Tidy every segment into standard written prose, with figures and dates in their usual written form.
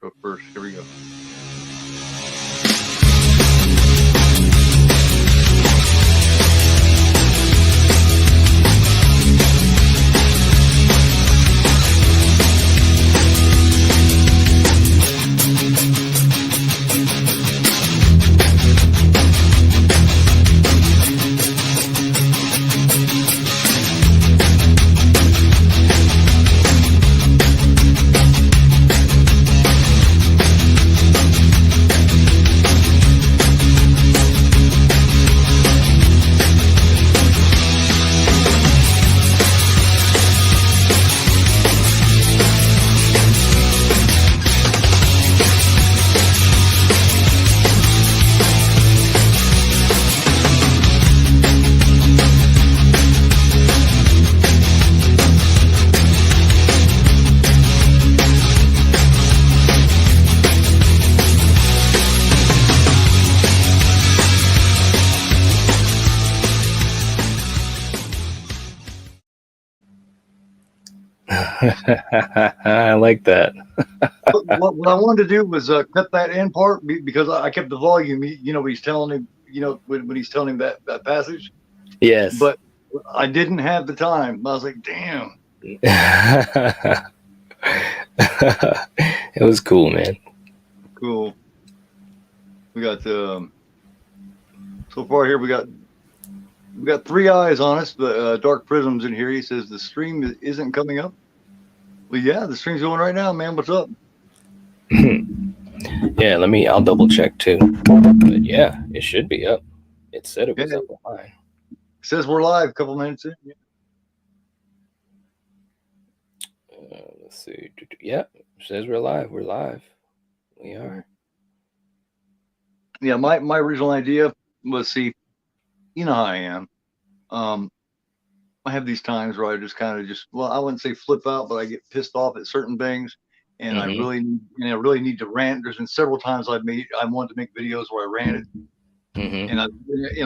intro first. Here we go. I like that. What I wanted to do was cut that end part because I kept the volume. When he's telling him, when he's telling him that passage. Yes. But I didn't have the time. I was like, damn. It was cool, man. Cool. We got so far here. We got 3 eyes on us. The Dark Prism's in here. He says the stream isn't coming up. Well, yeah, the stream's going right now, man. What's up? Yeah, I'll double check too. But yeah, it should be up. It said it was up online. It says we're live a couple minutes in. Yeah. Let's see. Yeah, it says we're live. We're live. We are. Yeah, my original idea was, see, you know how I am. I have these times where I just kind of well, I wouldn't say flip out, but I get pissed off at certain things, and I really need to rant. There's been several times I wanted to make videos where I ranted, and I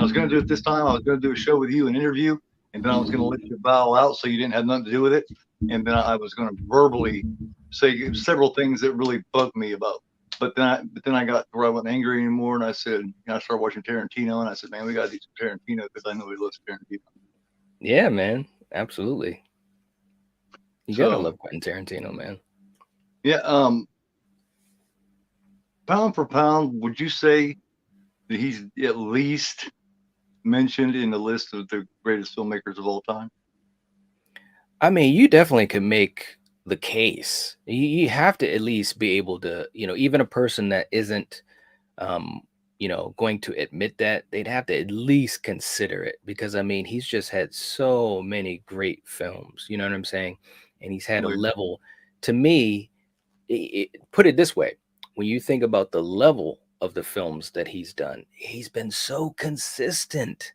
was going to do it this time. I was going to do a show with you, an interview, and then I was going to let you bow out so you didn't have nothing to do with it, and then I was going to verbally say several things that really bugged me about. But then I got where I wasn't angry anymore, and I said, I started watching Tarantino, and I said, man, we got to do some Tarantino because I know he loves Tarantino. Yeah, man, absolutely. You gotta love Quentin Tarantino, man. Yeah. Pound for pound, would you say that he's at least mentioned in the list of the greatest filmmakers of all time? I mean, you definitely could make the case. You have to at least be able to, even a person that isn't, going to admit that, they'd have to at least consider it, because I mean, he's just had so many great films, you know what I'm saying? And he's had a level, to me, put it this way, when you think about the level of the films that he's done, he's been so consistent.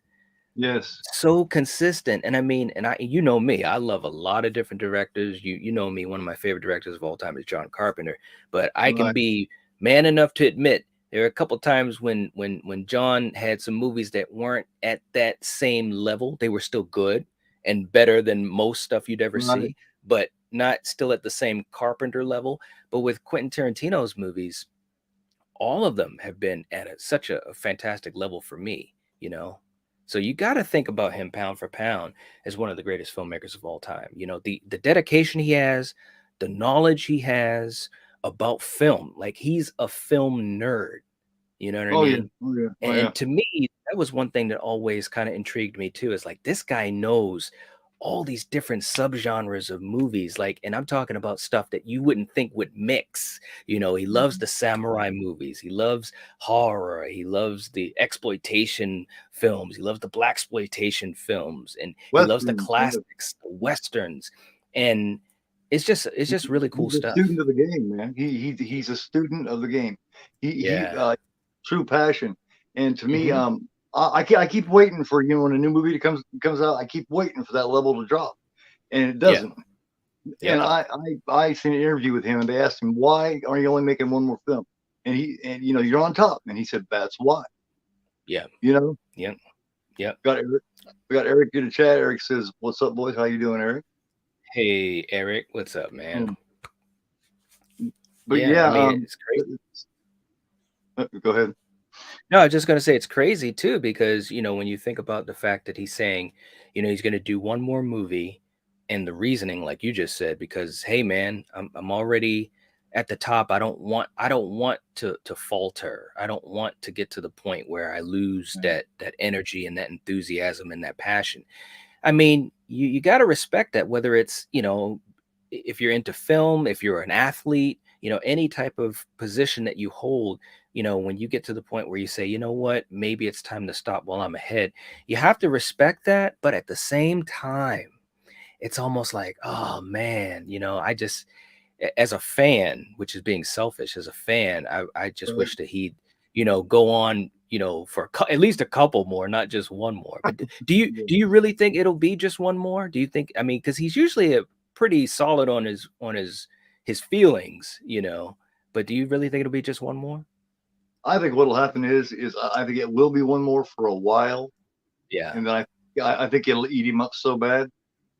Yes. So consistent. And I mean, you know me, I love a lot of different directors. You know me, one of my favorite directors of all time is John Carpenter. But I can be man enough to admit there are a couple times when John had some movies that weren't at that same level. They were still good and better than most stuff you'd ever see, but not still at the same Carpenter level. But with Quentin Tarantino's movies, all of them have been at such a fantastic level for me, So you got to think about him pound for pound as one of the greatest filmmakers of all time. The dedication he has, the knowledge he has about film. Like, he's a film nerd. You know what I mean? Yeah. And to me, that was one thing that always kind of intrigued me too. Is like, this guy knows all these different subgenres of movies. Like, and I'm talking about stuff that you wouldn't think would mix. He loves the samurai movies. He loves horror. He loves the exploitation films. He loves the blaxploitation films, and he loves the classics, the westerns, and it's just really cool stuff. He's a student of the game, man. He's a student of the game. He true passion. And to me, I keep waiting for, when a new movie comes out, I keep waiting for that level to drop, and it doesn't. And I seen an interview with him, and they asked him, why are you only making one more film? And you're on top, and he said, that's why. Yeah. Yeah. We got Eric in the chat. Eric says, what's up, boys? How you doing, Eric? Hey, Eric, what's up, man? But Yeah, yeah, I mean, it's crazy. go ahead. No, I was just gonna say it's crazy too because, when you think about the fact that he's saying, he's gonna do one more movie and the reasoning, like you just said, because hey man, I'm already at the top. I don't want to falter. I don't want to get to the point where I lose that energy and that enthusiasm and that passion. I mean, you got to respect that, whether it's, if you're into film, if you're an athlete, any type of position that you hold, when you get to the point where you say, you know what, maybe it's time to stop while I'm ahead, you have to respect that. But at the same time, it's almost like, oh man, as a fan, which is being selfish, as a fan, I just Right. wish that he'd, go on, for at least a couple more, not just one more. But Yeah. do you really think it'll be just one more? Do you think? I mean, because he's usually a pretty solid on his feelings, But do you really think it'll be just one more? I think what'll happen is I think it will be one more for a while, Yeah. and then I think it'll eat him up so bad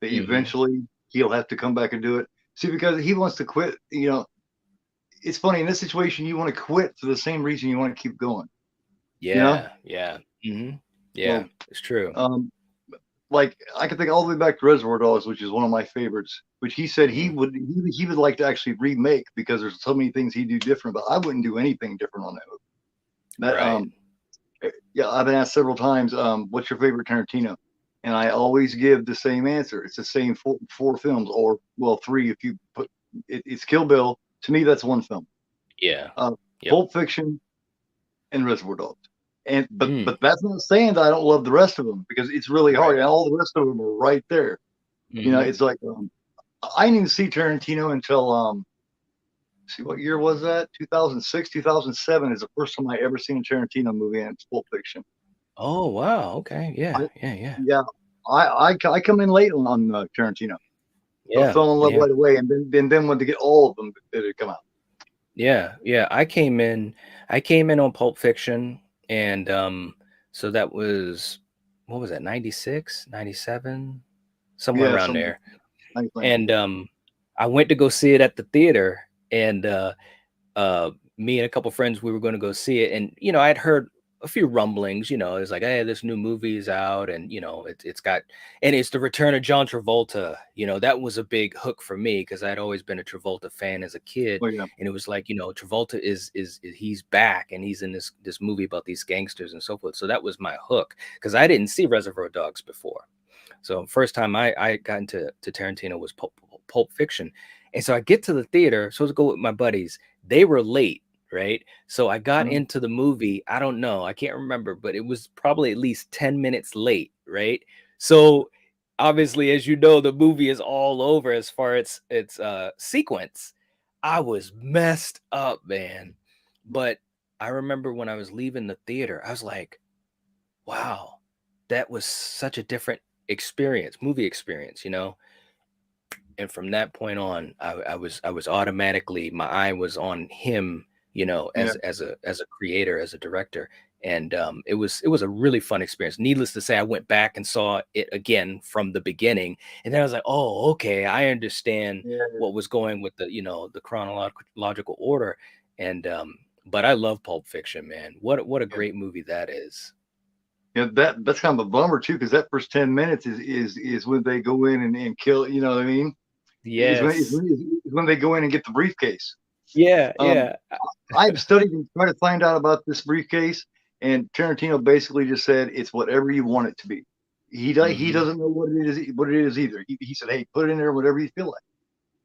that Hmm. eventually he'll have to come back and do it. See, because he wants to quit. It's funny in this situation. You want to quit for the same reason you want to keep going. You know, Yeah. Yeah. Hmm. Yeah. so It's true. um, like I can think all the way back to Reservoir Dogs, which is one of my favorites. Which he said Hmm. he would like to actually remake because there's so many things he'd do different. But I wouldn't do anything different on that movie. That Right. Yeah, I've been asked several times, what's your favorite Tarantino? And I always give the same answer. It's the same four films, or well, three if you put it's Kill Bill. To me, that's one film. Yeah. Uh, Yep. Pulp Fiction and Reservoir Dogs. And but Mm. but that's not saying that I don't love the rest of them because it's really hard, Right. and all the rest of them are right there. Hmm. It's like I didn't see Tarantino until see what year was that? 2006, 2007 is the first time I ever seen a Tarantino movie, and it's Pulp Fiction. Oh wow. Okay. I, Yeah. Yeah. Yeah. yeah, I come in late on Tarantino, but Yeah. fell in love Yeah. right away, and then wanted to get all of them that had come out. Yeah, yeah. I came in on Pulp Fiction, and so that was, what was that, 96, 97, somewhere Yeah, around some there. nice things. And I went to go see it at the theater, and me and a couple friends, we were going to go see it, and I'd heard a few rumblings. It's like, hey, this new movie is out, and it's the return of John Travolta. That was a big hook for me because I'd always been a Travolta fan as a kid, Oh yeah, and it was like, Travolta is he's back, and he's in this movie about these gangsters and so forth. So that was my hook because I didn't see Reservoir Dogs before. So first time I got into Tarantino was Pulp Fiction. And so I get to the theater, supposed to go with my buddies. They were late, right? So I got Mhm. into the movie. I don't know, I can't remember, but it was probably at least 10 minutes late, right? So obviously, as you know, the movie is all over as far as its sequence. I was messed up, man. But I remember when I was leaving the theater, I was like, wow, that was such a different experience, movie experience. And from that point on, I was automatically, my eye was on him, Yeah, as a creator, as a director. And it was a really fun experience. Needless to say, I went back and saw it again from the beginning, and then I was like, oh, okay, I understand yeah, what was going with the chronological order. And but I love Pulp Fiction, man. What a yeah. great movie that is. Yeah, that's kind of a bummer too, because that first 10 minutes is when they go in and kill. You know what I mean? Yes. Is when they go in and get the briefcase. Yeah, Um, yeah. I've studied and tried to find out about this briefcase, and Tarantino basically just said it's whatever you want it to be. He Hmm. doesn't know what it is either. He said, "Hey, put it in there whatever you feel like."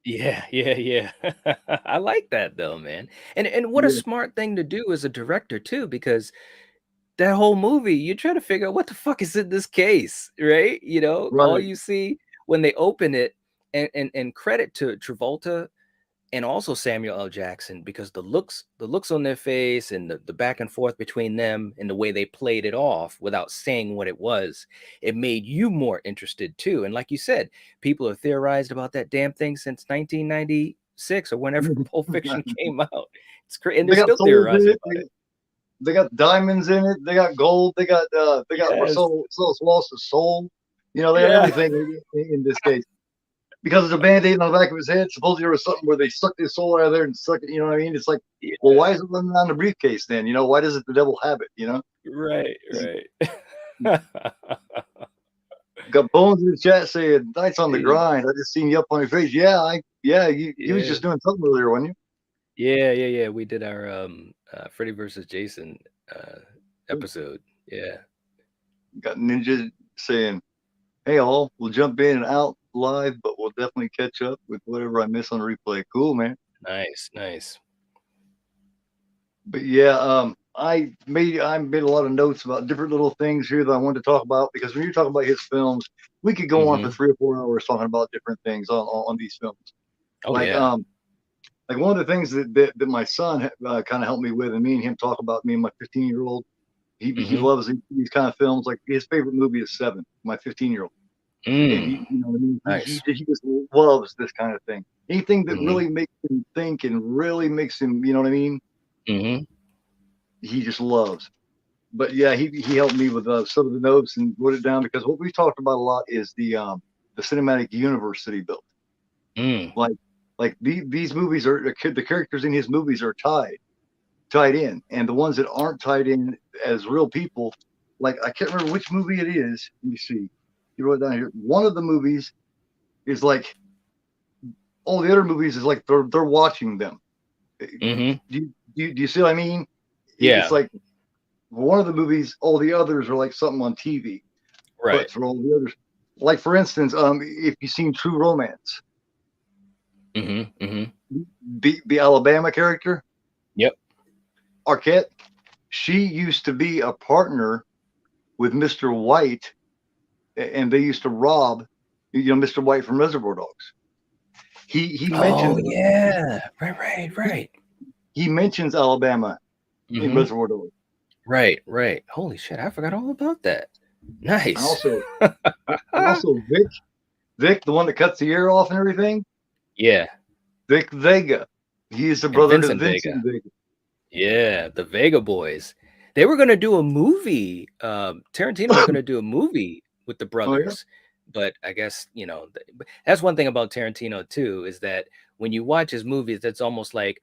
Yeah, yeah, yeah. I like that though, man. And what a Yeah, smart thing to do as a director too, because that whole movie, you try to figure out what the fuck is in this case, right? All right. you see when they open it, and credit to Travolta and also Samuel L. Jackson, because the looks on their face and the back and forth between them and the way they played it off without saying what it was, it made you more interested too. And like you said, people have theorized about that damn thing since 1996 or whenever Pulp Fiction came out. It's crazy, and they're They got still souls in theorizing it. about it. They got diamonds in it. They got gold. They got Yes. Marcel Wallace's soul. They got Yeah. everything in this case. because there's a band-aid on the back of his head. Supposedly there was something where they sucked his soul out of there and sucked it. You know what I mean? It's like, well, Yeah. why is it running on the briefcase then? You know, why doesn't the devil have it? You know? Right, right. Got Bones in the chat saying, "Nights on the Yeah, grind. I just seen you up on your face." Yeah, you was yeah, just doing something earlier, wasn't yeah. We did our Freddy versus Jason you? episode. Yeah. Got Ninja saying, "Hey all, we'll jump in and out live, but we'll definitely catch up with whatever I miss on replay." Cool, man. Nice, nice. But yeah, I made a lot of notes about different little things here that I wanted to talk about because when you're talking about his films, we could go on for Mm-hmm. 3 or 4 hours talking about different things on these films. Oh Like yeah. um, like one of the things that my son kind of helped me with, and me and him talk about, me and my 15-year-old. He Mm-hmm. loves these kind of films. Like his favorite movie is Seven. My 15-year-old, and Mm, you know what I mean. nice. He just loves this kind of thing. Anything that Mm-hmm. really makes him think and really makes him, you know what I mean. Mm-hmm. He just loves. But yeah, he helped me with some of the notes and wrote it down because what we talked about a lot is the cinematic universe that he built. Mm. Like these movies are the characters in his movies are tied in, and the ones that aren't tied in as real people, like I can't remember which movie it is. Let me see. You wrote it down here. One of the movies is like all the other movies is like they're watching them. Mm-hmm. Do you see what I mean? It's Yeah. like one of the movies, all the others are like something on TV. Right. But for all the others, like for instance, if you've seen True Romance, Mm-hmm. Mm-hmm. the Alabama character Yep. Arquette, she used to be a partner with Mr. White, and they used to rob, Mr. White from Reservoir Dogs. He Oh mentions yeah. Right, right, he, right. he mentions Alabama in Mm-hmm. Reservoir Dogs, Right, right. Holy shit, I forgot all about that. and Nice. also Vic, the one that cuts the ear off and everything, Yeah. Vic Vega. He is the And brother to Vincent Vega. Vincent Vega. Yeah, the Vega boys. They were gonna do a movie. Tarantino was gonna do a movie with the Oh yeah, brothers, but I guess that's one thing about Tarantino too is that when you watch his movies, that's almost like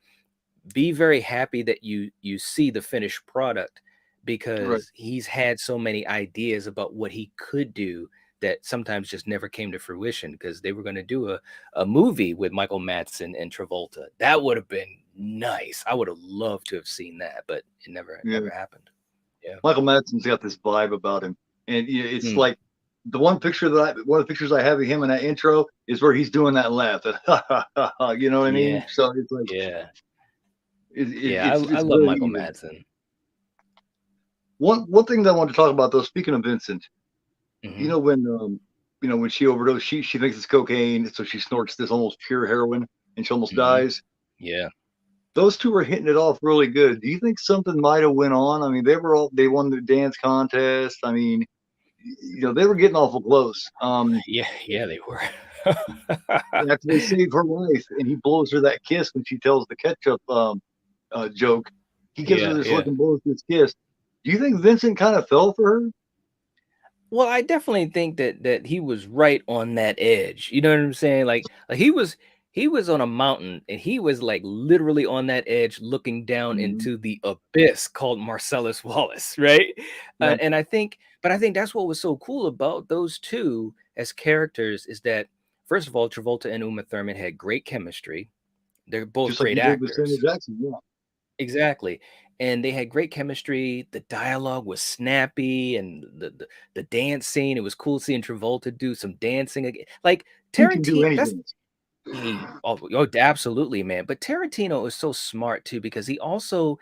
be very happy that you see the finished product right. because he's had so many ideas about what he could do that sometimes just never came to fruition because they were going to do a movie with Michael Madsen and Travolta. That would have been nice. I would have loved to have seen that, but it never Yeah, happened. Yeah. Michael Madsen's got this vibe about him, and it's Mm, like one of the pictures I have of him in that intro is where he's doing that laugh. You know what I yeah. mean? So it's like Yeah. Yeah. I it's love very Michael easy. Madsen. One thing that I want to talk about though, speaking of Vincent, you Hmm. know when when she overdosed, she thinks it's cocaine, so she snorts this almost pure heroin, and she almost Hmm. dies. Yeah. Those two were hitting it off really good. Do you think something might have went on? I mean, they won the dance contest. I mean, they were getting awful close. Yeah. Yeah. They were. After they save her life, and he blows her that kiss when she tells the ketchup joke, he gives her Yeah. this look Yeah. and blows this kiss. Do you think Vincent kind of fell for her? Well, I definitely think that he was right on that edge. You know what I'm saying? Like he was on a mountain and he was like literally on that edge looking down Mm-hmm. into the abyss called Marcellus Wallace, right? Yeah, And I think that's what was so cool about those two as characters is that first of all, Travolta and Uma Thurman had great chemistry. They're both just like great he did with Samuel actors. Jackson. Yeah, Exactly. And they had great chemistry. The dialogue was snappy and the dance scene, it was cool seeing Travolta do some dancing again. Like he can do Tarantino, that's anything. absolutely, man. But Tarantino is so smart too because he also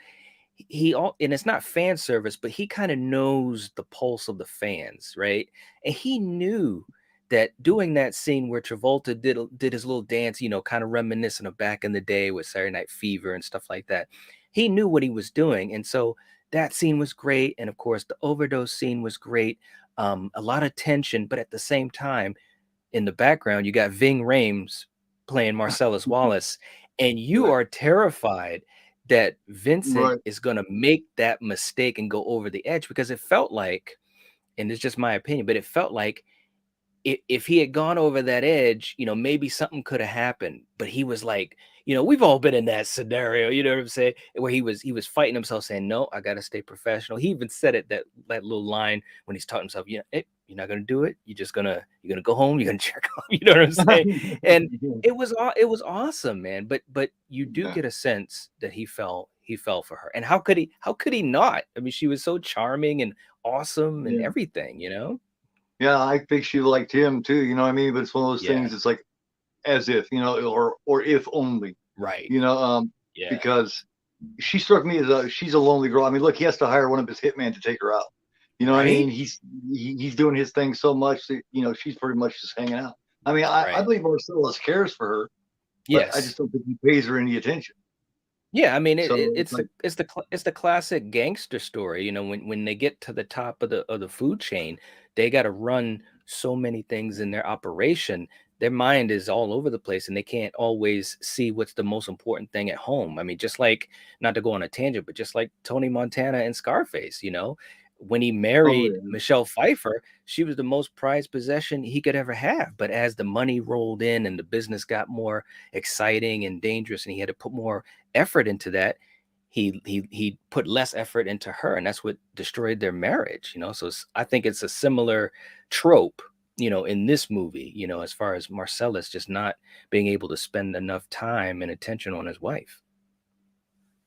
and it's not fan service, but he kind of knows the pulse of the fans, right? And he knew that doing that scene where Travolta did his little dance, kind of reminiscent of back in the day with Saturday Night Fever and stuff like that. He knew what he was doing, and so that scene was great. And of course, the overdose scene was great. A lot of tension, but at the same time, in the background, you got Ving Rhames playing Marcellus Wallace, and you Right, are terrified that Vincent right. is going to make that mistake and go over the edge because it felt like, and it's just my opinion, but it felt like if he had gone over that edge, maybe something could have happened. But he was like, we've all been in that scenario, you know what I'm saying? Where he was fighting himself, saying, "No, I gotta stay professional." He even said it, that little line when he's talking to himself, you're not gonna do it. You're gonna go home, you're gonna check off, you know what I'm saying? And it was awesome, man. But you do Yeah. get a sense that he fell for her. And how could he not? I mean, she was so charming and awesome and Yeah. everything. Yeah, I think she liked him too, you know what I mean? But it's one of those Yeah. things, it's like as if, or if only, Right. you know, Yeah. because she struck me as she's a lonely girl. I mean, look, he has to hire one of his hitmen to take her out. You know what I mean? Right. He's doing his thing so much that, she's pretty much just hanging out. I mean, I Right. believe Marcellus cares for her, but I just Yes. don't think he pays her any attention. Yeah, I mean, So it's it's like, the classic gangster story. When they get to the top of the food chain, they got to run so many things in their operation. Their mind is all over the place, and they can't always see what's the most important thing at home. I mean, just like, not to go on a tangent, but just like Tony Montana and Scarface. When he oh married yeah, Michelle Pfeiffer, she was the most prized possession he could ever have. But as the money rolled in and the business got more exciting and dangerous, and he had to put more effort into that, he put less effort into her, and that's what destroyed their marriage. So I think it's a similar trope, in this movie, as far as Marcellus just not being able to spend enough time and attention on his wife.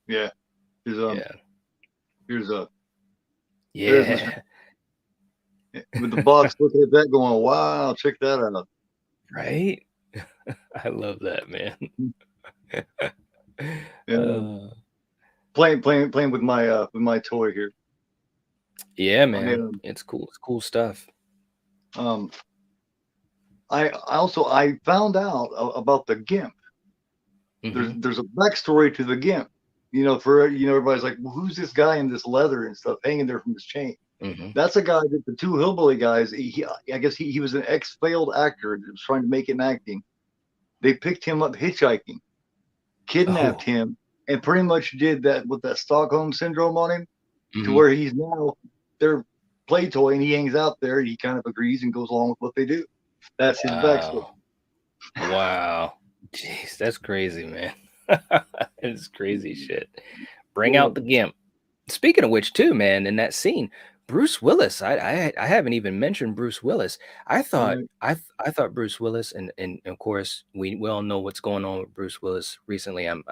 yeah. Here's Yeah. here's there's Mr. Yeah. with the box looking at that, going, wow, check that out. Right. I love that, man. Yeah, uh, playing with my toy here. yeah, I man, it's cool stuff. um I found out about the GIMP. Hmm. There's a backstory to the GIMP. For everybody's like, well, who's this guy in this leather and stuff hanging there from his chain? Hmm. That's a guy that the two hillbilly guys. I guess he was an ex failed actor that was trying to make it in acting. They picked him up hitchhiking, kidnapped Oh. him, and pretty much did that with that Stockholm syndrome on him, to Hmm. where he's now their play toy, and he hangs out there. And he kind of agrees and goes along with what they do. That's his backstory. Wow. Wow. Jeez, that's crazy, man. It's crazy shit. Bring Yeah, out the gimp. Speaking of which, too, man, in that scene, Bruce Willis. I haven't even mentioned Bruce Willis. I thought right. I thought Bruce Willis, and of course we all know what's going on with Bruce Willis recently. I'm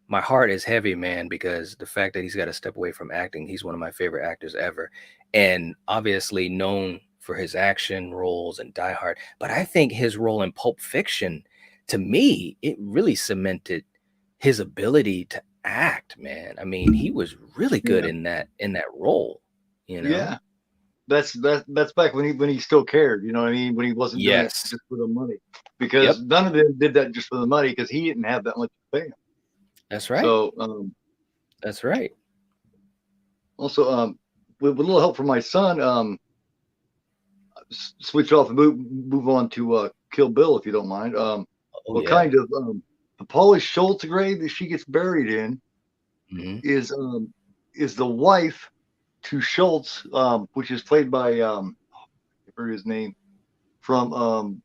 my heart is heavy, man, because the fact that he's got to step away from acting. He's one of my favorite actors ever, and obviously known for his action roles and Die Hard. But I think his role in Pulp Fiction, to me, it really cemented his ability to act, man. I mean, he was really good Yeah, in that role, you know? yeah. That's back when he still cared. You know what I mean? When he wasn't doing it Yes. just for the money, because Yep. none of them did that just for the money, because he didn't have that much to pay him. That's right. So That's right. also with a little help from my son, switch off and move on to Kill Bill, if you don't mind. Oh What yeah. kind of the Paula Schultz grave that she gets buried in Hmm. is the wife to Schultz, which is played by I forget his name, from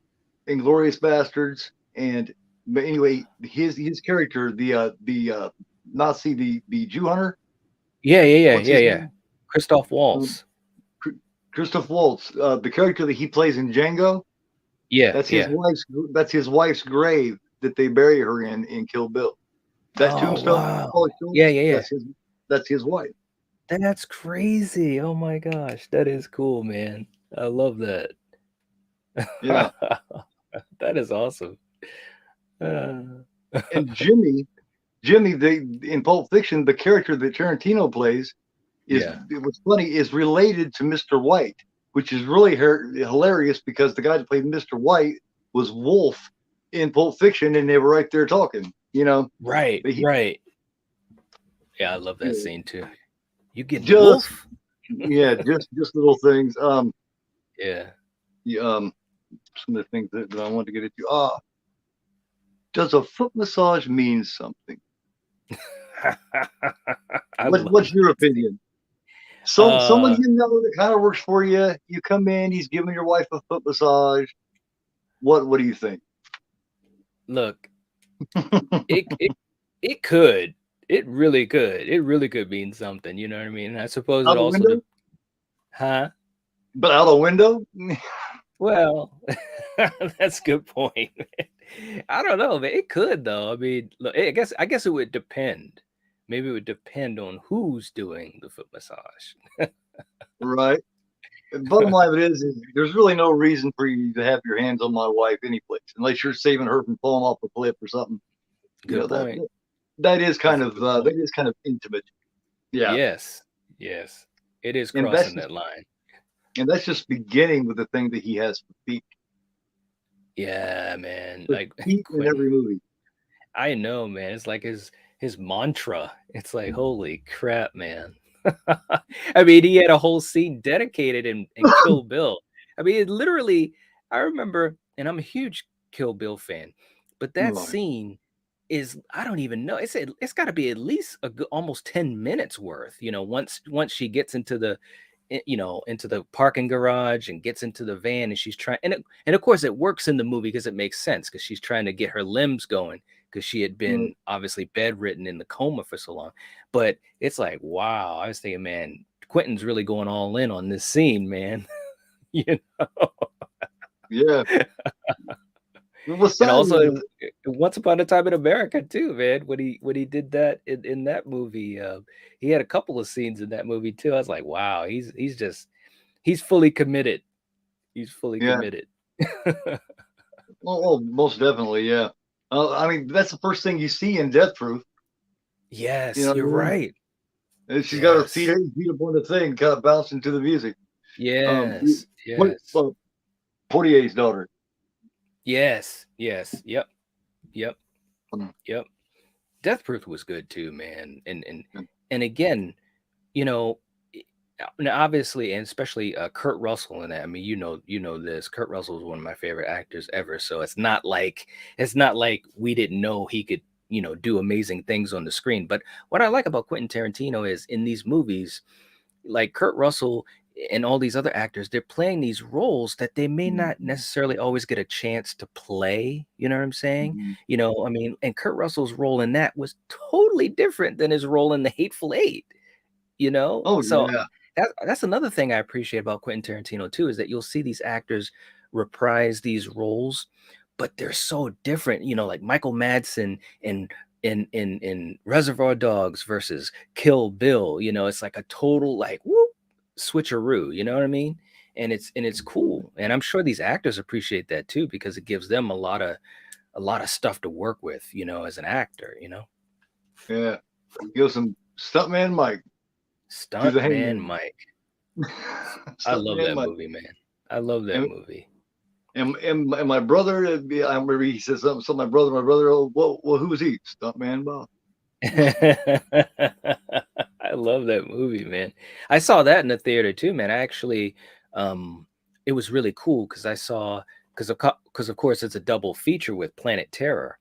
Inglorious Bastards. And but anyway, his character, the Nazi, the Jew hunter. Yeah, yeah, yeah, What's yeah, his yeah. name? Christoph Um, Waltz. Christoph Waltz, the character that he plays in Django. Yeah, That's his yeah. wife's. That's his wife's grave that they bury her in Kill Bill. That Oh tombstone, wow. Paul Yeah, Schultz. yeah, yeah. That's his wife. That's crazy. Oh my gosh. That is cool, man. I love that. Yeah. That is awesome. Uh, And Jimmy, in Pulp Fiction, the character that Tarantino plays yeah. what's funny is related to Mr. White, which is really hilarious because the guy that played Mr. White was Wolf in Pulp Fiction, and they were right there talking. Right, But right. Yeah, I love that yeah, scene too. You getting the just wolf? just little things. Yeah. Some of the things that I wanted to get into. Does a foot massage mean something? I What's love your opinion? Someone you know that kind of works for you. You come in, he's giving your wife a foot massage. What do you think? Look, it it it could. It really could. It really could mean something. You know what I mean? I suppose it Out the also window? huh? But out the window? Well, that's a good point. I don't know, man. It could though. I mean, look, I guess it would depend. Maybe it would depend on who's doing the foot massage. Right. Bottom line of it is there's really no reason for you to have your hands on my wife anyplace, unless you're saving her from falling off a cliff or something. You Good know that point. that is That's kind a of good point. intimate. Yeah, Yes, yes, it is and that's crossing just that line. beginning with the thing that he has for feet. Yeah, man. The Like feet in Quentin, every movie. I know, man. It's like his mantra. It's like, holy crap, man. I mean, he had a whole scene dedicated in Kill Bill. I mean, it literally, I remember, and I'm a huge Kill Bill fan, but that Right. scene is, I don't even know. It's got to be at least almost 10 minutes worth. Once she gets into into the parking garage and gets into the van and she's trying, and of course it works in the movie because it makes sense because she's trying to get her limbs going because she had been obviously bedridden in the coma for so long. But it's like, wow, I was thinking, man, Quentin's really going all in on this scene, man. you know? Yeah. Well, And also sideways. in Once Upon a Time in America too, man. When he did that in that movie, he had a couple of scenes in that movie too. I was like, wow, he's fully committed. He's fully Yeah. committed. Oh, most definitely. Yeah. I mean, that's the first thing you see in Death Proof. You Yes, know what you're I mean? right. And she's got her Yes. feet up on the thing, kind of bouncing to the music. Um, Yes. what Yes. Portier's daughter. Yes. Yes. Yep. Yep. Um, Yep. Death Proof was good too, man. And again, you know, now obviously, and especially Kurt Russell in that. I mean, you know this. Kurt Russell is one of my favorite actors ever. So it's not like we didn't know he could, do amazing things on the screen. But what I like about Quentin Tarantino is in these movies, like Kurt Russell and all these other actors, they're playing these roles that they may not necessarily always get a chance to play. You know what I'm saying? I mean, and Kurt Russell's role in that was totally different than his role in The Hateful Eight. Oh So yeah. that's another thing I appreciate about Quentin Tarantino too, is that you'll see these actors reprise these roles, but they're so different. Like Michael Madsen in Reservoir Dogs versus Kill Bill. It's like a total like whoop switcheroo. You know what I mean? And it's cool, and I'm sure these actors appreciate that too because it gives them a lot of stuff to work with. As an actor. Yeah. Give some Stuntman Mike to the Stuntman hangman. Mike. I love Stuntman that Mike. movie, man. I love that And, movie. and my brother, I remember he said something. So my brother, oh, well, who was he? Stuntman Bob. I love that movie, man. I saw that in the theater too, man. I actually, it was really cool because I saw because of course it's a double feature with Planet Terror.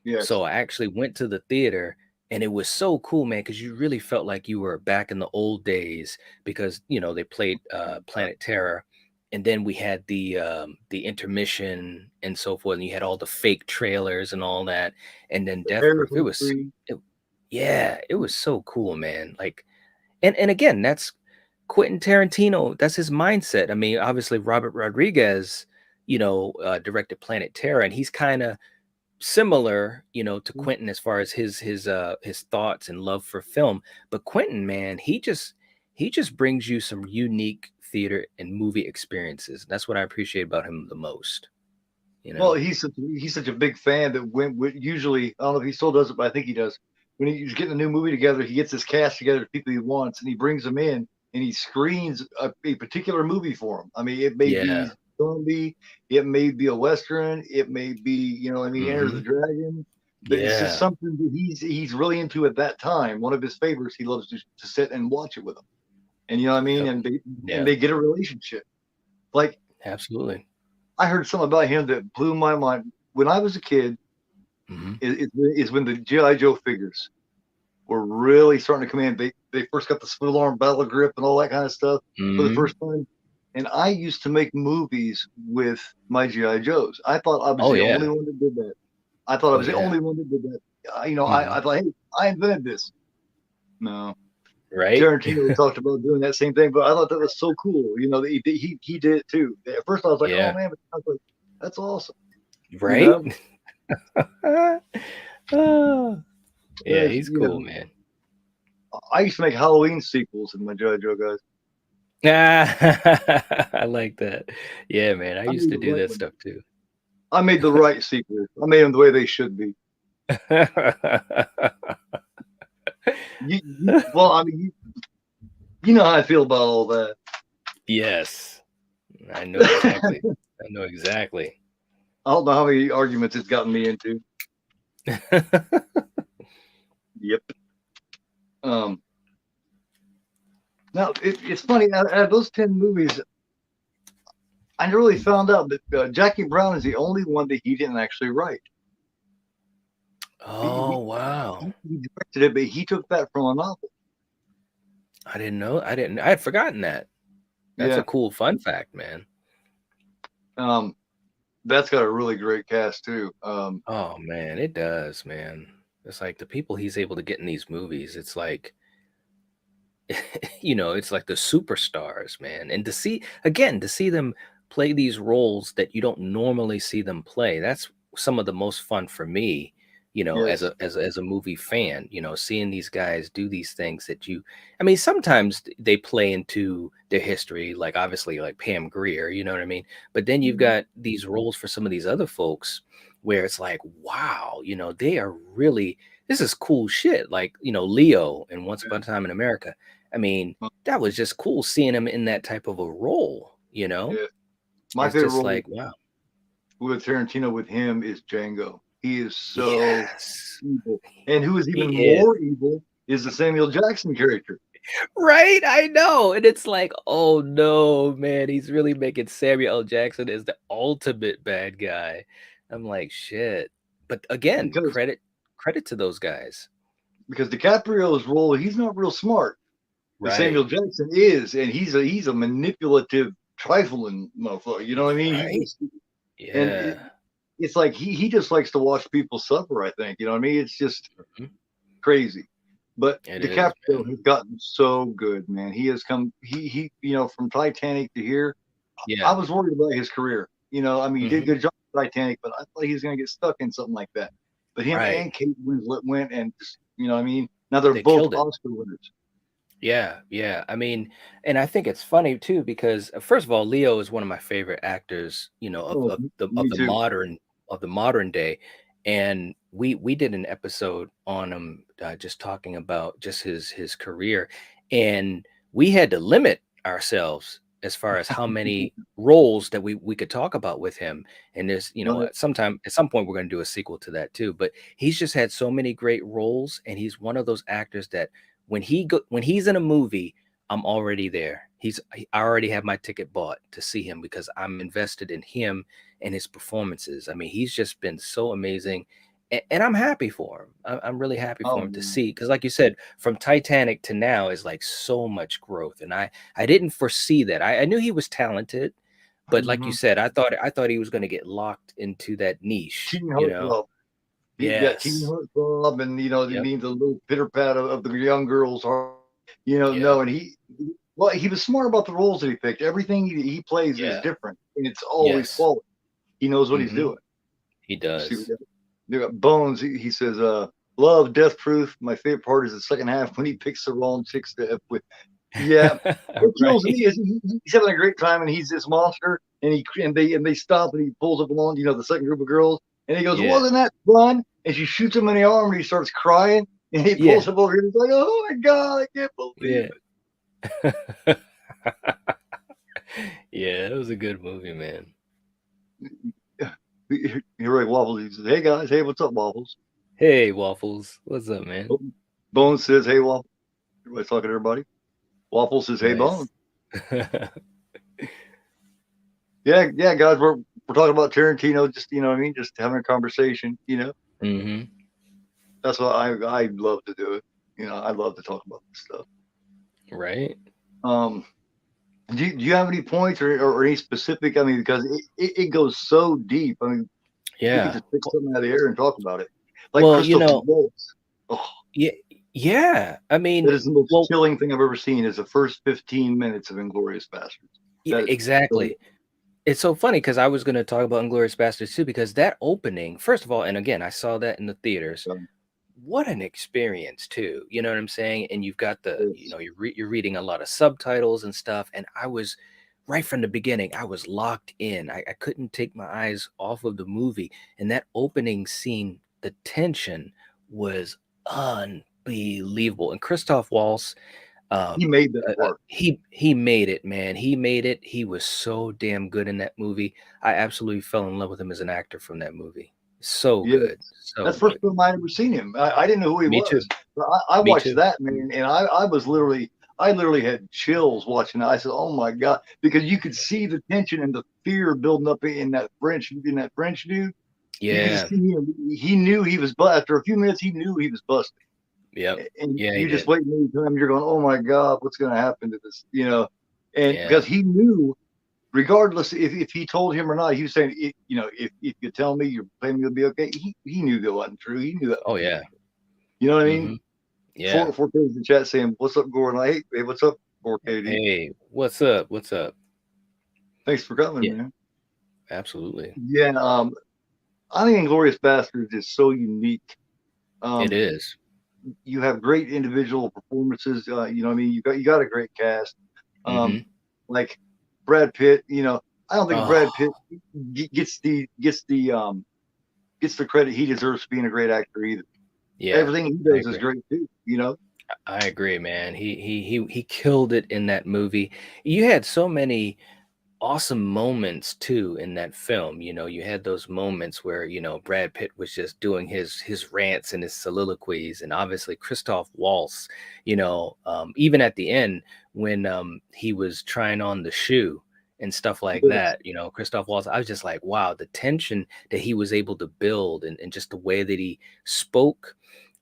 Yes. So I actually went to the theater and it was so cool, man, because you really felt like you were back in the old days because they played Planet Terror, and then we had the intermission and so forth, and you had all the fake trailers and all that, and then The Death hair Proof. on the screen. Yeah, it was so cool, man. Like, and again, that's Quentin Tarantino. That's his mindset. I mean, obviously Robert Rodriguez, directed Planet Terror, and he's kind of similar, to Quentin as far as his thoughts and love for film. But Quentin, man, he just brings you some unique theater and movie experiences. That's what I appreciate about him the most. You Well, know? he's such a big fan that usually I don't know if he still does it, but I think he does. When he's getting a new movie together, he gets his cast together of people he wants, and he brings them in and he screens a particular movie for them. I mean, it may Yeah. be zombie, it may be a western, it may be I mean, Enter the Hmm. Dragon, but it's just Yeah. something that he's really into at that time. One of his favorites. He loves to sit and watch it with them, and you know what I mean. Yep. And Yeah. they get a relationship. Like Absolutely. I heard something about him that blew my mind. When I was a kid, Hmm. is when the GI Joe figures. were really starting to come in. They first got the swivel arm battle grip and all that kind of stuff for the first time. And I used to make movies with my GI Joes. I thought I was Oh the yeah. only one that did that. I thought I Oh was the yeah. only one that did that. I thought, hey, I invented this. No, Right. Tarantino talked about doing that same thing, but I thought that was so cool. He did it too. At first, I was like, oh Yeah. man, but I was like, that's awesome. Right. Yeah, There's, he's cool, man. I used to make Halloween sequels in my GI Joe guys. I like that. Yeah, man. I I used made to the do right that one. stuff too. I made the right sequels. I made them the way they should be. Well, I mean, you know how I feel about all that. Yes. I know exactly. I know exactly. I don't know how many arguments it's gotten me into. Yep. Now it's funny. Out of those 10 movies, I really found out that Jackie Brown is the only one that he didn't actually write. Oh, wow. He directed it, but he took that from a novel. I didn't know. I had forgotten that. That's a Yeah. cool fun fact, man. That's got a really great cast too. Oh man, it does, man. It's like the people he's able to get in these movies, it's like it's like the superstars, man. And to see them play these roles that you don't normally see them play, that's some of the most fun for me, as Yes. a movie fan, seeing these guys do these things that I mean, sometimes they play into their history, like obviously like Pam Grier, you know what I mean? But then you've got these roles for some of these other folks where it's like, wow, they are really, this is cool shit. Like, Leo in Once Upon a Time in America. I mean, that was just cool seeing him in that type of a role, Yeah. My It's favorite just role like, wow. with Tarantino with him is Django. He is so Yes, evil. And who is he even is. more evil is the Samuel Jackson character. Right? I know. And it's like, oh no, man, he's really making Samuel L. Jackson as the ultimate bad guy. I'm like, shit. But again, Because credit to those guys. DiCaprio's role, he's not real smart. But Right. Samuel Jackson is, and he's a manipulative, trifling motherfucker. You know what I mean? He Right? just and Yeah. it's like he just likes to watch people suffer. I think you know what I mean. It's just Mhm. crazy. But It is, DiCaprio man. has gotten so good, man. He has come. He from Titanic to here. I Yeah. was worried about his career. I mean, he did a Mhm. good job with Titanic, but I thought he was going to get stuck in something like that. But him Right. and Kate Winslet went and just, what I mean. Now they're They both killed it. Oscar winners. Yeah, yeah. I mean, and I think it's funny too because first of all, Leo is one of my favorite actors, of Oh, me too. of the modern day, and we did an episode on him, just talking about just his career, and we had to limit ourselves as far as how many roles that we could talk about with him. And there's, Right. at some point we're going to do a sequel to that too. But he's just had so many great roles, and he's one of those actors that when he's in a movie, I'm already there. I already have my ticket bought to see him because I'm invested in him and his performances. I mean, he's just been so amazing, and I'm happy for him. I'm really happy for Oh, him to man. see because, like you said, from Titanic to now is like so much growth, and I didn't foresee that. I knew he was talented, but like you Mm-hmm. said, I thought he was going to get locked into that niche. Teen Heartthrob. Yeah, Teen Yes. Heartthrob, and it Yep. means a little pitter pat of the young girl's heart. Yep. No, and well, he was smart about the roles that he picked. Everything he plays is Yeah. different, and it's always Yes. quality. He knows what he's Hmm. doing. He You see, does. we got Bones. He says, "Love, Death Proof. My favorite part is the second half when he picks the wrong chicks to F with." Yeah, what kills Right. me is he's having a great time, and he's this monster, and they stop, and he pulls up along, the second group of girls, and he goes, Yeah. "Wasn't that fun?" And she shoots him in the arm, and he starts crying, and he Yeah. pulls up over here, and he's like, "Oh my god, I can't believe Yeah. Yeah, it was a good movie, man. it." Here, like Waffles, he says, "Hey guys, hey, what's up, Waffles?" Hey, Waffles. What's up, man? Bones says, "Hey, Waffles." Everybody's talking to everybody. Waffles says, "Hey, Bones." Nice. Yeah, guys, we're talking about Tarantino, just what I mean, just having a conversation. Hmm. That's what I love to do it. I love to talk about this stuff. Right. Um, do you have any points or any specific? I mean, because it goes so deep. I mean, we could Yeah. just pick something out of the air and talk about it. Like Well, Christopher Waltz. Oh, yeah, yeah. I that mean, is the most well, chilling thing I've ever seen. Is the first 15 minutes of Inglorious Bastards. yeah, That is so. exactly. It's so funny because I was going to talk about Inglorious Bastards too, because that opening, first of all, and again, I saw that in the theaters. What an experience too. You know what I'm saying? And you've got Yes. you're reading a lot of subtitles and stuff. And I was right from the beginning, I was locked in. I couldn't take my eyes off of the movie. And that opening scene, the tension was unbelievable. And Christoph Waltz, He made that work. he made it, man. He made it. He was so damn good in that movie. I absolutely fell in love with him as an actor from that movie. So Yes. good, so That's the first good. film I ever seen him. I didn't know who he Me too. was. But I Me watched too. that, man, and I literally had chills watching it. I said, "Oh my god," because you could see the tension and the fear building up in that French dude. You could just Yeah. see him. He knew he was, but after a few minutes, he knew he was busted. Yep. And Yeah, he you just did. wait any time. You're going, "Oh my god, what's going to happen to this?" And Yeah. because he knew, regardless if he told him or not, he was saying, if you tell me your family will be okay, he knew that wasn't true. He knew that Oh, wasn't yeah. true. You know what I mean? Mhm. Yeah. 4K's in the chat saying, "What's up, Gordon?" Hey, what's up, 4KD? Hey, what's up? What's up? Thanks for coming, Yeah, man. absolutely. Yeah, I think Inglorious Bastards is so unique. It Um, is. you have great individual performances. You know what I mean? You got a great cast. Um, Mhm. like Brad Pitt. I don't think Oh, Brad Pitt gets the credit he deserves for being a great actor either. yeah. Everything he I does is agree. great too. I agree, man. He killed it in that movie. You had so many awesome moments too in that film. You had those moments where Brad Pitt was just doing his rants and his soliloquies, and obviously Christoph Waltz. Even at the end when he was trying on the shoe and stuff like Yes. that. Christoph Waltz. I was just like, wow, the tension that he was able to build, and just the way that he spoke,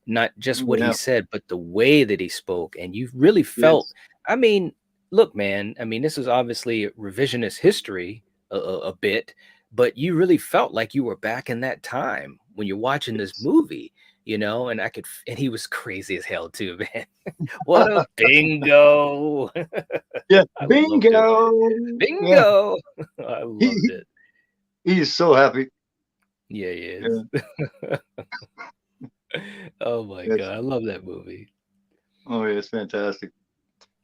not just what he Yeah. said, but the way that he spoke. And you really felt, Yes. I mean, look, man, I mean, this is obviously revisionist history a bit, but you really felt like you were back in that time when you're watching this Yes. movie, and he was crazy as hell too, man. What a bingo. Yeah. I loved it. Bingo. Yeah. Bingo. I He, loved he it. he's so happy. Yeah, he Yeah. is. Oh my Yes. God. I love that movie. Oh yeah, it's fantastic.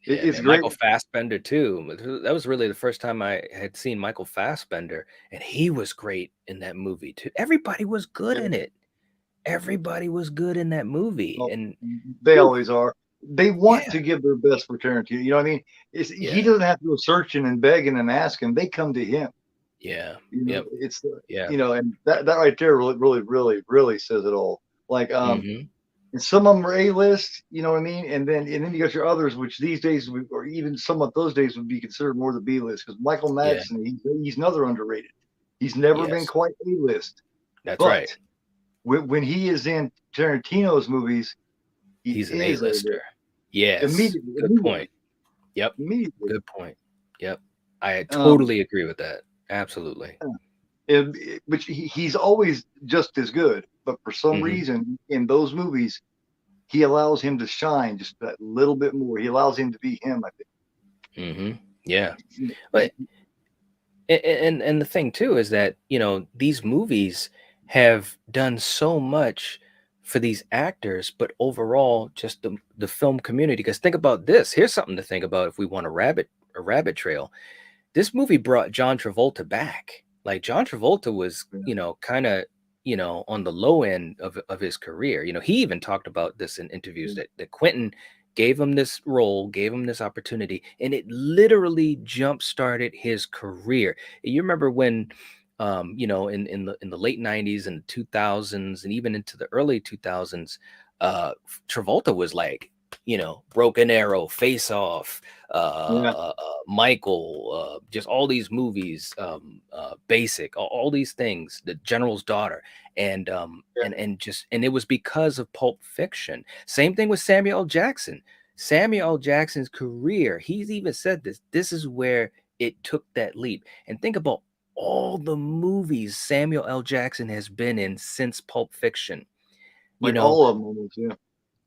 Yeah, It's man. great. Michael Fassbender too. That was really the first time I had seen Michael Fassbender, and he was great in that movie too. Everybody was good Yeah. in it. Everybody was good in that movie. Well, And they whew, always are. They want yeah, to give their best for Tarantino. You know what I mean? He yeah, doesn't have to go searching and begging and asking. They come to him. yeah, You know, yep, it's yeah. and that right there really, really, really, really says it all. Like, Hmm. and some of them are A list. You know what I mean? And then you got your others, which these days, or even some of those days, would be considered more the B list. Because Michael Yeah, Madsen, he's another underrated. He's never been yes, quite A list, that's but right. when he is in Tarantino's movies, he He's an is A list. A-lister. Yes, Immediately, good immediately, point. Yep, immediately. good point. Yep, I Um, totally agree with that. Absolutely. which he's always just as good, but for some Hmm. reason in those movies, he allows him to shine just that little bit more. He allows him to be him. I Hmm. Yeah. think. But and the thing too is that these movies have done so much for these actors, but overall just the film community. Because think about this, here's something to think about if we want a rabbit trail. This movie brought John Travolta back. Like John Travolta was kind of on the low end of his career. He even talked about this in interviews that Quentin gave him this role, gave him this opportunity, and it literally jump started his career. You remember when in the late 90s and 2000s and even into the early 2000s, Travolta was like Broken Arrow, Face Off, Yeah. Michael, just all these movies, Basic, all these things, The General's Daughter, Yeah. and it was because of Pulp Fiction. Same thing with Samuel L. Jackson. Samuel L. Jackson's career, he's even said this. This is where it took that leap. And think about all the movies Samuel L. Jackson has been in since Pulp Fiction. You Like know, all of them almost, yeah.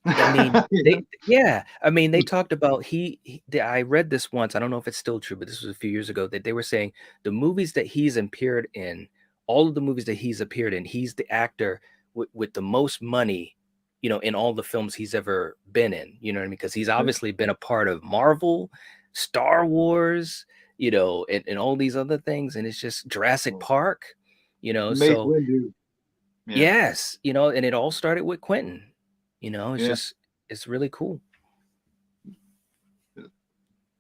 I mean, Yeah. they talked about I read this once. I don't know if it's still true, but this was a few years ago that they were saying the movies that he's appeared in, all of the movies that he's appeared in, he's the actor with the most money, in all the films he's ever been in. You know what I mean? Because he's obviously been a part of Marvel, Star Wars, and all these other things, and it's just Jurassic Park, Mace so Windu. Yeah. yes, and it all started with Quentin. Yeah. It's really cool.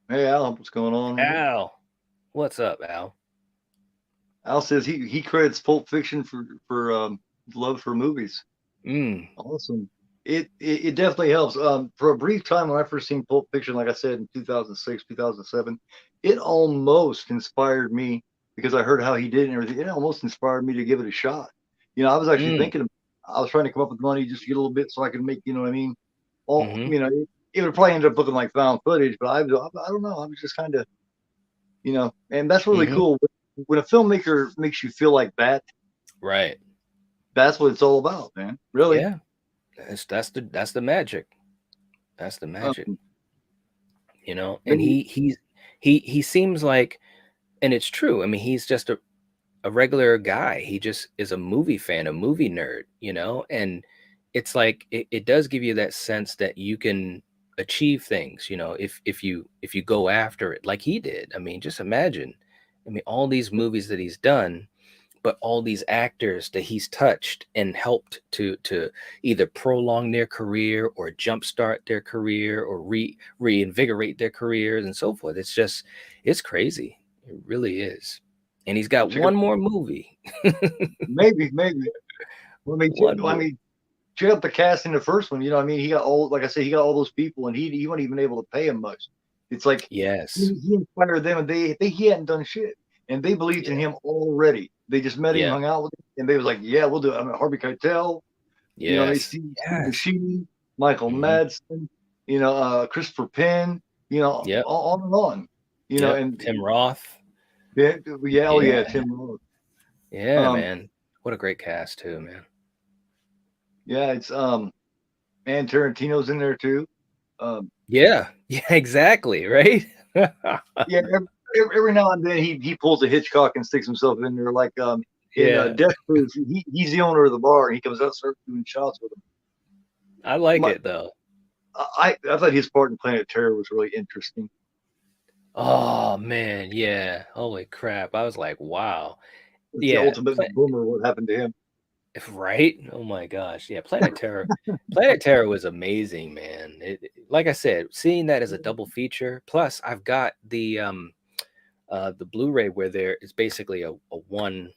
Hey Al, what's going on here? Al, what's up, Al? Al says he credits Pulp Fiction for love for movies. Mm, Awesome. It definitely helps. For a brief time when I first seen Pulp Fiction, like I said in 2006, 2007, it almost inspired me because I heard how he did and everything. It almost inspired me to give it a shot. I was actually mm, thinking, I was trying to come up with money just to get a little bit so I could make, what I mean? All, mm-hmm, it would probably end up looking like found footage, but I don't know. I was just kind of, and that's really mm-hmm. cool. When a filmmaker makes you feel like that, Right. that's what it's all about, man. Really. Yeah. That's the magic. That's the magic. Um, And he seems like, and it's true. I mean, he's just a regular guy. He just is a movie fan, a movie nerd, and it's like it does give you that sense that you can achieve things, if you go after it like he did. I mean, just imagine. I mean, all these movies that he's done, but all these actors that he's touched and helped to either prolong their career or jumpstart their career or reinvigorate their careers and so forth. It's crazy. It really is. And he's got check out, one more movie. maybe. One I more. mean, check out the cast in the first one. I mean, he got all, like I said, he got all those people, and he wasn't even able to pay him much. It's like Yes. he inspired them, and he hadn't done shit, and they believed in Yeah. him already. They just met him, Yeah. hung out with him, and they was like, "Yeah, we'll do it." I mean, Harvey Keitel, they Yes. see Steve Yes. Buscemi, Michael Hmm. Madsen, Christopher Penn, Yep. on and on, Yep. and Tim Roth. yeah, yeah, oh yeah, Yeah. Tim Roth. Yeah, Um, man. What a great cast too, man. yeah, it's and Tarantino's in there too. Um, Yeah. Yeah, exactly. Right. yeah, every now and then he pulls a Hitchcock and sticks himself in there, like in Yeah. Death Proof. He's the owner of the bar, and he comes out and starts doing shots with him. I like My, it though. I thought his part in Planet Terror was really interesting. Oh man, yeah. Holy crap. I was like, wow. It's the Yeah. ultimate boomer. What happened to him? Right? Oh my gosh. Yeah, Planet Terror. Planet Terror was amazing, man. Like I said, seeing that as a double feature. Plus, I've got the Blu-ray where there is basically a one,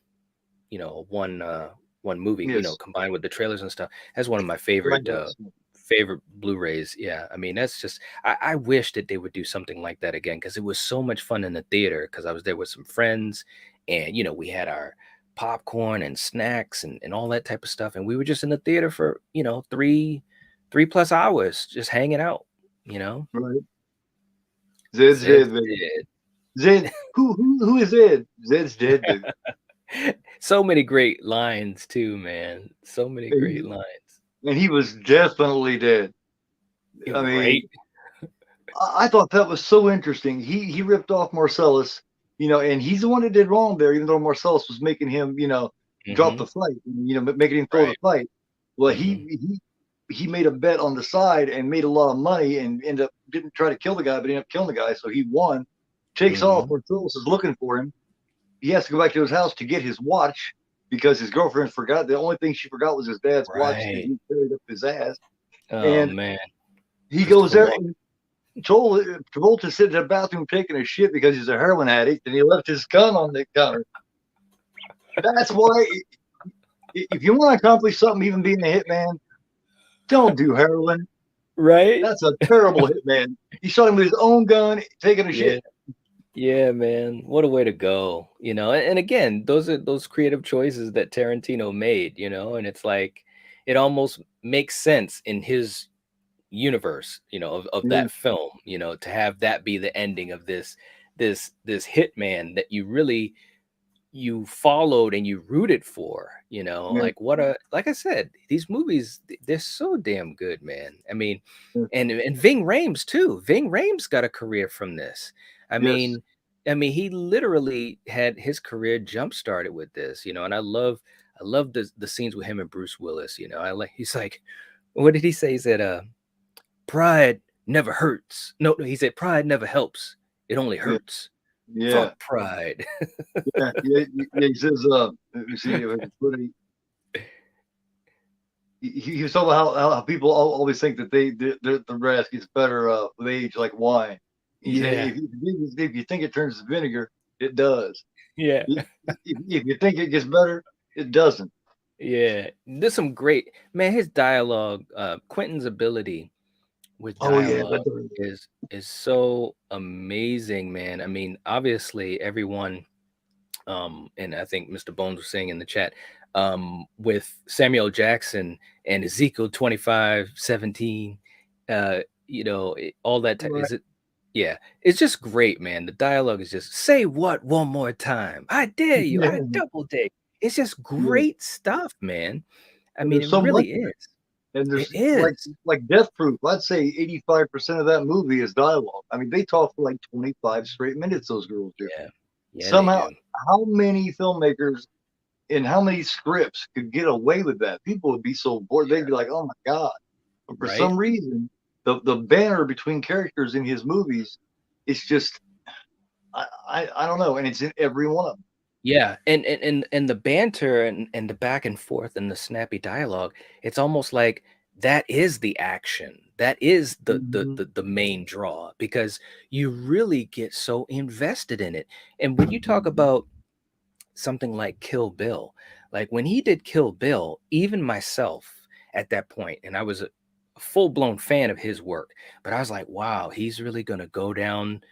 one movie, Yes, combined with the trailers and stuff. That's one of my right. favorite Blu-rays. Yeah. I mean, that's just I wish that they would do something like that again because it was so much fun in the theater because I was there with some friends and we had our popcorn and snacks and all that type of stuff. And we were just in the theater for, 3+ hours just hanging out, you know. Right. Zed's Zed's dead, baby. dead. Zed. Who is Zed? Zed's dead, baby. So many great lines too, man. So many great And lines. he was definitely dead. I mean, Right. I thought that was so interesting. He ripped off Marcellus, and he's the one that did wrong there, even though Marcellus was making him, drop Hmm. the fight, making him throw the Right. fight. Well, Hmm. he made a bet on the side and made a lot of money and ended up didn't try to kill the guy, but ended up killing the guy. So he won. Takes off. Hmm. Marcellus is looking for him. He has to go back to his house to get his watch because his girlfriend forgot. The only thing she forgot was his dad's watch that Right. he carried up his ass. Oh And man. he goes Christopher there. Walken. Travolta sitting in the bathroom taking a shit because he's a heroin addict and he left his gun on the counter. That's why, if you want to accomplish something, even being a hitman, don't do heroin. Right? That's a terrible hitman. He shot him with his own gun, taking a Yeah. shit. Yeah, man. What a way to go, you know? And again, those are those creative choices that Tarantino made, you know, and it's like it almost makes sense in his universe, you know, of Yeah, that film, you know, to have that be the ending of this hitman that you really you followed and you rooted for, you know, yeah, like what a like I said, these movies they're so damn good, man. I mean, yeah. and Ving Rhames too. Ving Rhames got a career from this. I Yes, mean, I mean, he literally had his career jump started with this, you know, and I love the scenes with him and Bruce Willis, you know. I like he's like, what did he say? He said, pride never hurts. No, he said pride never helps. It only yeah, hurts. yeah, Fuck pride. yeah, yeah. He says, let me see if I can put it. He was talking about how people always think that the grass gets better with age, like wine. He said, Yeah. if you think it turns to vinegar, it does. Yeah. If you think it gets better, it doesn't. Yeah. There's some great man, his dialogue, Quentin's ability with Oh yeah, dialogue is so amazing, man. I mean, obviously everyone and I think Mr. Bones was saying in the chat, with Samuel Jackson and Ezekiel 25:17, you know, all that right. is it yeah, it's just great, man. The dialogue is just say what one more time. I dare you. Yeah, I double dare you. It's just yeah. great stuff, man. I And mean, there's it so much really of it. is. And It there's is. like Death Proof. I'd say 85% of that movie is dialogue. I mean, they talk for like 25 straight minutes. Those girls do. Yeah. Yeah, they Somehow, do. how many filmmakers and how many scripts could get away with that? People would be so bored. They'd Yeah. be like, "Oh my god!" But for Right? some reason, the banner between characters in his movies, it's just I don't know, and it's in every one of them. Yeah, and the banter and the back and forth and the snappy dialogue, it's almost like that is the action. That is Mhm. the main draw because you really get so invested in it. And when you talk about something like Kill Bill, like when he did Kill Bill, even myself at that point, and I was a full-blown fan of his work, but I was like, wow, he's really gonna go down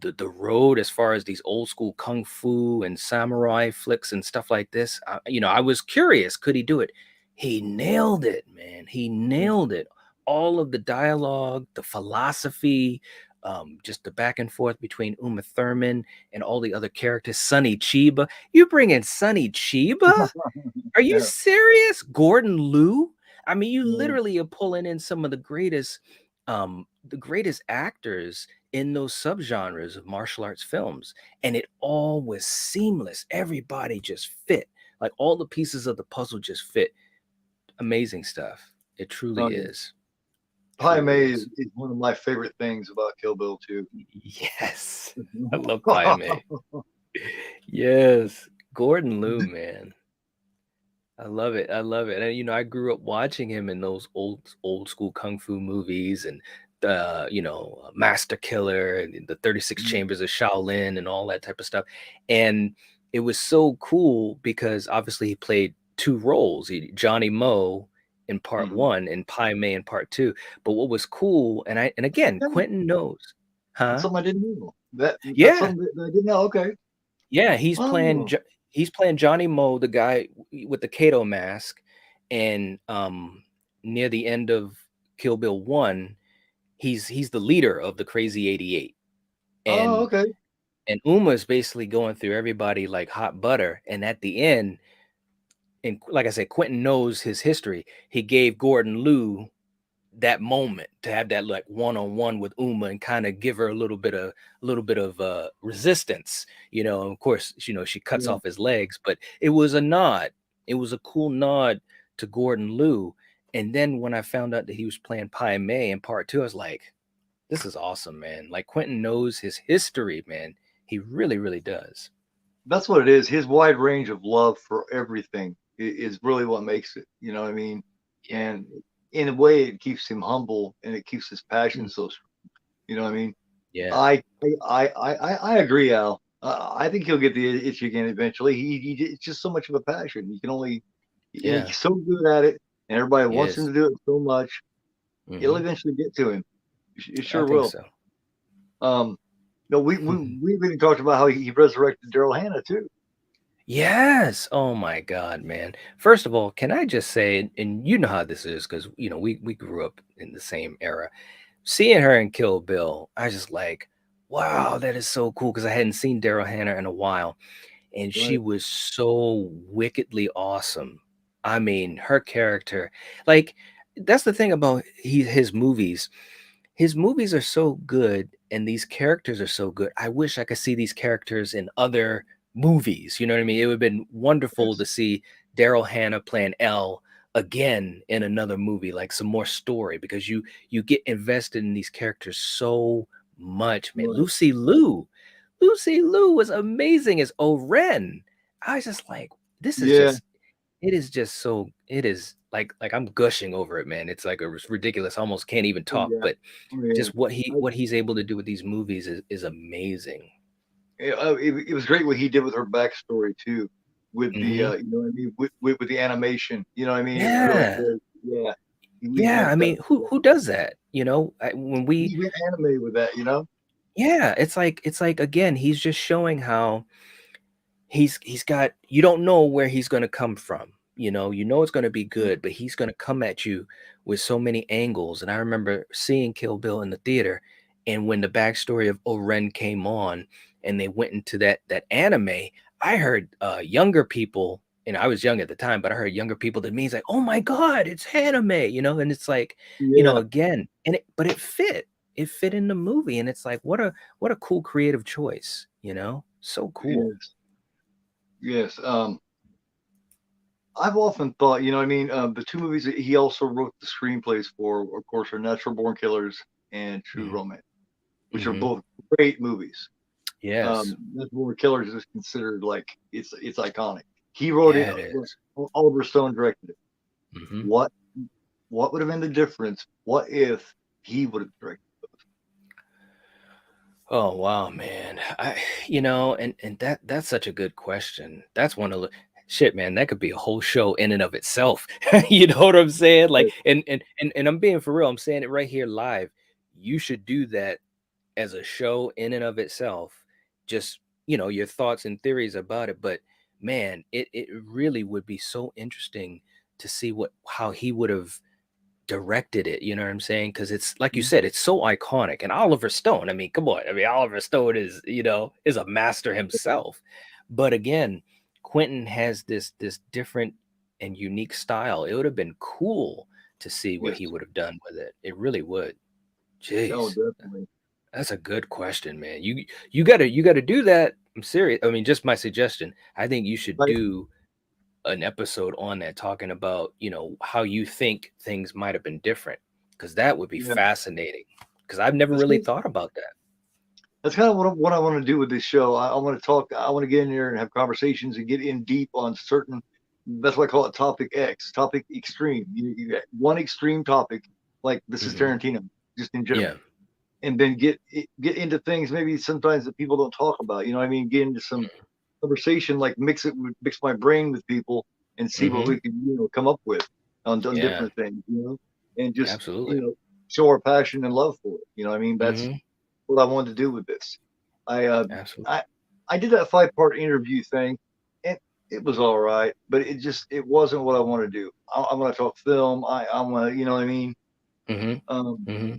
the road as far as these old school kung fu and samurai flicks and stuff like this. You know, I was curious, could he do it? He nailed it, man. He Yeah. nailed it. All of the dialogue, the philosophy, just the back and forth between Uma Thurman and all the other characters. Sonny Chiba. You bring in Sonny Chiba? Are you Yeah. serious? Gordon Liu? I mean, you Yeah. literally are pulling in some of the greatest actors in those subgenres of martial arts films, and it all was seamless. Everybody just fit. Like all the pieces of the puzzle just fit. Amazing stuff. It truly Oh, yeah. is. Pai Truly Mei is. is one of my favorite things about Kill Bill too. Yes. I love Pai Mei. Yes. Gordon Liu, man. I love it. I love it. And you know, I grew up watching him in those old school kung fu movies and Master Killer and the 36 Chambers of Shaolin and all that type of stuff. And it was so cool because obviously he played two roles, Johnny Moe in part Mhm. one and Pai Mei in part two. But what was cool, and again, Yeah, Quentin knows, that's huh? something I didn't know. That's Yeah, something that I didn't know. Okay. yeah, Oh. He's playing Johnny Moe, the guy with the Kato mask, and near the end of Kill Bill 1, he's the leader of the Crazy 88. Oh, And okay. Uma is basically going through everybody like hot butter. And at the end, and like I said, Quentin knows his history. He gave Gordon Liu that moment to have that like one-on-one with Uma and kind of give her a little bit of resistance, you know. Of course, you know, she cuts Yeah. off his legs, but it was a nod. It was a cool nod to Gordon Liu. And then when I found out that he was playing Pai Mei in part two, I was like, this is awesome, man. Like Quentin knows his history, man. He really, really does. That's what it is. His wide range of love for everything is really what makes it. You know what I mean? Yeah. And in a way, it keeps him humble and it keeps his passion Mm. so strong. You know what I mean? Yeah. I agree, Al. I think he'll get the itch again eventually. It's just so much of a passion. You can only, and Yeah. he's so good at it, and everybody He wants him is. to do it so much. It'll Hmm. eventually get to him. It I sure think will. so. Um, no, we even talked about how he resurrected Daryl Hannah too. Yes. Oh my God, man. First of all, can I just say, and you know how this is because we grew up in the same era. Seeing her in Kill Bill, I just like, wow, that is so cool because I hadn't seen Daryl Hannah in a while, and she Right. was so wickedly awesome. I mean, her character, like, that's the thing about his movies. His movies are so good and these characters are so good. I wish I could see these characters in other movies. You know what I mean? It would have been wonderful to Yes. see Daryl Hannah playing L again in another movie, like some more story, because you get invested in these characters so much, man. Right. Lucy Liu was amazing as Oren. I was just like, this is Yeah. just it is just so it is like I'm gushing over it, man. It's like it's ridiculous. I almost can't even Oh, talk, yeah. but Oh, yeah. just what he I, what he's able to do with these movies is amazing. it was great what he did with her backstory too, with the Hmm. you know what I mean, with the animation. You know what I mean? It was really Yeah, great. Yeah. We yeah. went I mean, who yeah. who does that? When we He went anime with that. You know? yeah, it's like again, he's just showing how he's got you don't know where he's going to come from. You know it's going to be good, but he's going to come at you with so many angles. And I remember seeing Kill Bill in the theater, and when the backstory of Oren came on and they went into that anime, I heard younger people, and I was young at the time, but I heard younger people that means like, oh my god, it's anime, and it's like, Yeah. again, but it fit in the movie, and it's like, what a cool creative choice, so cool. Yes. Yes. I've often thought, you know, what I mean, the two movies that he also wrote the screenplays for, of course, are Natural Born Killers and True Mhm. Romance, which are Mhm. both great movies. Yes. Natural Born Killers is considered like it's iconic. He wrote it. Yeah, it is. Oliver Stone directed it. Mhm. What what would have been the difference? What if he would have directed? Oh, wow, man. And that's such a good question. That's one of the shit, man, that could be a whole show in and of itself. You know what I'm saying? Like, It? and I'm being for real. I'm saying it right here live. You should do that as a show in and of itself. Just, your thoughts and theories about it. But man, it really would be so interesting to see how he would have directed it, you know what I'm saying? Because it's like you said, it's so iconic. And Oliver Stone, I mean, come on. I mean, Oliver Stone is a master himself. But again, Quentin has this different and unique style. It would have been cool to see what Yes. he would have done with it. It really would. Oh, Jeez. definitely. That's a good question, man. You gotta do that. I'm serious. I mean, just my suggestion. I think you should Like, do an episode on that talking about, how you think things might have been different, because that would be yeah. fascinating. Because I've never That's really kind thought about that. that's kind of what I want to do with this show. I want to talk. I want to get in there and have conversations and get in deep on certain. That's why I call it topic X, topic extreme. You get one extreme topic, like this is Hmm. Tarantino, just in Yeah. general, and then get into things maybe sometimes that people don't talk about. You know what I mean? Get into some conversation, like mix my brain with people and see what Hmm. we can come up with on Yeah. different things. And just Absolutely. show our passion and love for it. You know what I mean? That's Hmm. what I wanted to do with this. I uh, Absolutely. I I did that 5 part interview thing, and it was all right, but it wasn't what I want to do. I want to talk film. I want to, you know what I mean. Hmm. Um, Hmm.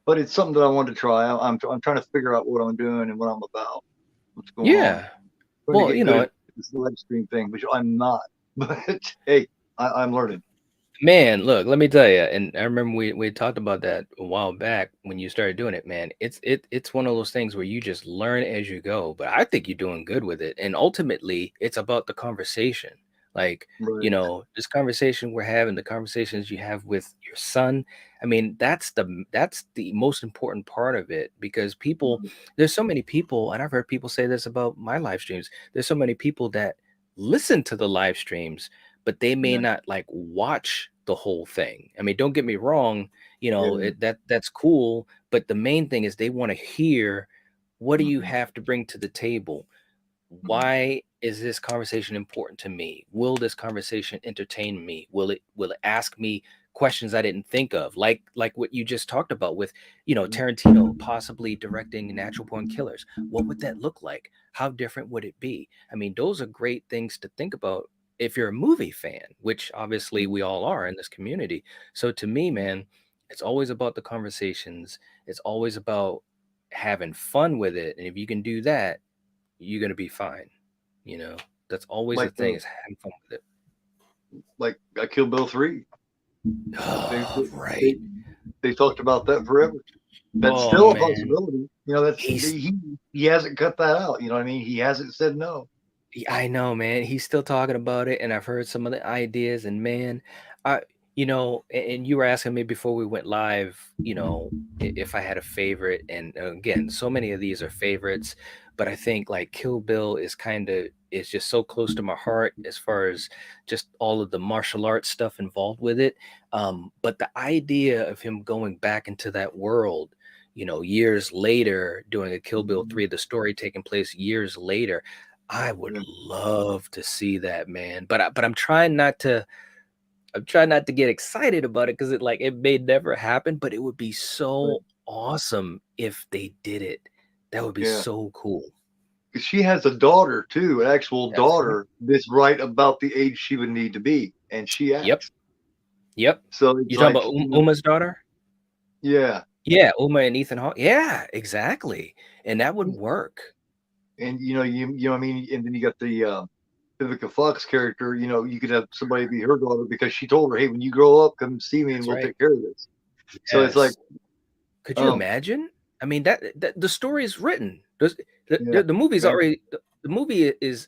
but it's something that I wanted to try. I'm trying to figure out what I'm doing and what I'm about, what's going on. Yeah. Trying to Well, get good at this live stream thing, which I'm not. But hey, I'm learning. man, look, let me tell you, and I remember we talked about that a while back when you started doing it, man. It's one of those things where you just learn as you go, but I think you're doing good with it. And ultimately, it's about the conversation. Like, Right. this conversation we're having, the conversations you have with your son. I mean, that's the most important part of it, because there's so many people, and I've heard people say this about my live streams. There's so many people that listen to the live streams, but they may Yeah. not like watch the whole thing. I mean, don't get me wrong, Yeah. that's cool, but the main thing is they want to hear, what do you Mhm. have to bring to the table? Mhm. Why is this conversation important to me? Will this conversation entertain me? Will it ask me questions I didn't think of, like what you just talked about with, Tarantino possibly directing Natural Born Killers. What would that look like? How different would it be? I mean, those are great things to think about if you're a movie fan, which obviously we all are in this community. So to me, man, it's always about the conversations. It's always about having fun with it. And if you can do that, you're gonna be fine. You know, that's always the like thing, is having fun with it. I Killed Bill 3. They, Oh, they right. they talked about that forever. That's Oh still a man. possibility. That's He's he hasn't cut that out. You know what I mean? He hasn't said no. I know, man. He's still talking about it, and I've heard some of the ideas, and man, I and you were asking me before we went live, if I had a favorite, and again, so many of these are favorites, but I think like Kill Bill is just so close to my heart as far as just all of the martial arts stuff involved with it. But the idea of him going back into that world, years later, doing a Kill Bill 3, the story taking place years later. I would Yeah. love to see that, man. But I'm trying not to get excited about it, because it may never happen, but it would be Right. so awesome if they did it. That would be Yeah. so cool. 'Cause she has a daughter too, an actual That's right. daughter that's right about the age she would need to be, and she Yep. acts. Yep. So it's You talking like, about Uma's daughter? yeah. Yeah, Uma and Ethan Hawke. Yeah, exactly. And that would work. And you know what I mean? And then you got the Vivica Fox character, you could have somebody be her daughter because she told her, hey, when you grow up, come see me and That's we'll right. take care of this. So it's like, Yes. Could you um, imagine? I mean, that the story is written. The, yeah, the, the movie's and already the movie is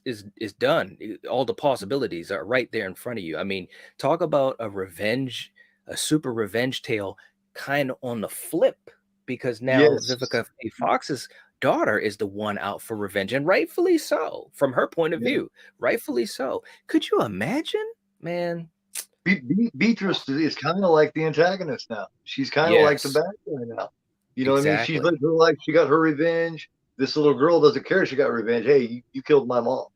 done. All the possibilities are right there in front of you. I mean, talk about a super revenge tale, kind of on the flip, because now yes, Vivica A. Fox's daughter is the one out for revenge, and rightfully so, from her point of yeah. view. Rightfully so. Could you imagine, man? Beatrice is kind of like the antagonist now. She's kind of like the Yes, bad guy now. You know what I mean? She's exactly. lived her life. She got her revenge. This little girl doesn't care. She got revenge. Hey, you killed my mom.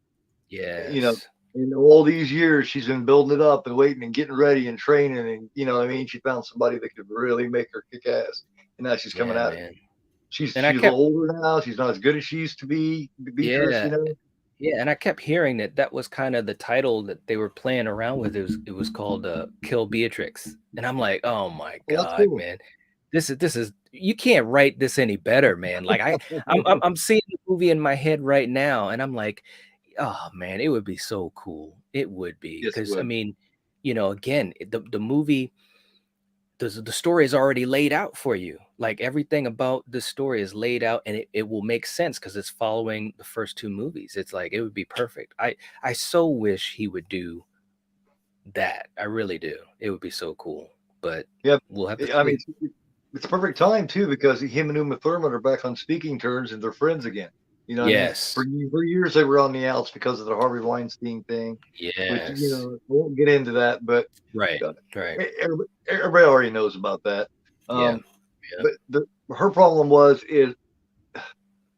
You know, Yes. and all these years she's been building it up and waiting and getting ready and training, and you know what I mean. She found somebody that could really make her kick ass, and now she's coming Yeah, at her. man. She's And I she's a little kept older now. She's not as good as she used to be. Beatrice, Yeah, yeah, and I kept hearing that was kind of the title that they were playing around with. It was called Kill Beatrix, and I'm like, oh my Well, that's god, cool. man, this is you can't write this any better, man. Like I'm seeing the movie in my head right now, and I'm like, oh man, it would be so cool. It would be, Yes, it because I would. mean, again, the movie, the story is already laid out for you. Like everything about the story is laid out, and it will make sense because it's following the first two movies. It's like it would be perfect. I so wish he would do that. I really do. It would be so cool. But Yeah, we'll have to I mean, see. it's a perfect time too because him and Uma Thurman are back on speaking terms and they're friends again. You know what I mean? Yes. For years they were on the outs because of the Harvey Weinstein thing, which Yes. I won't get into that, but Right. uh, Right. everybody already knows about that. Yeah. Um, Yeah. but her problem is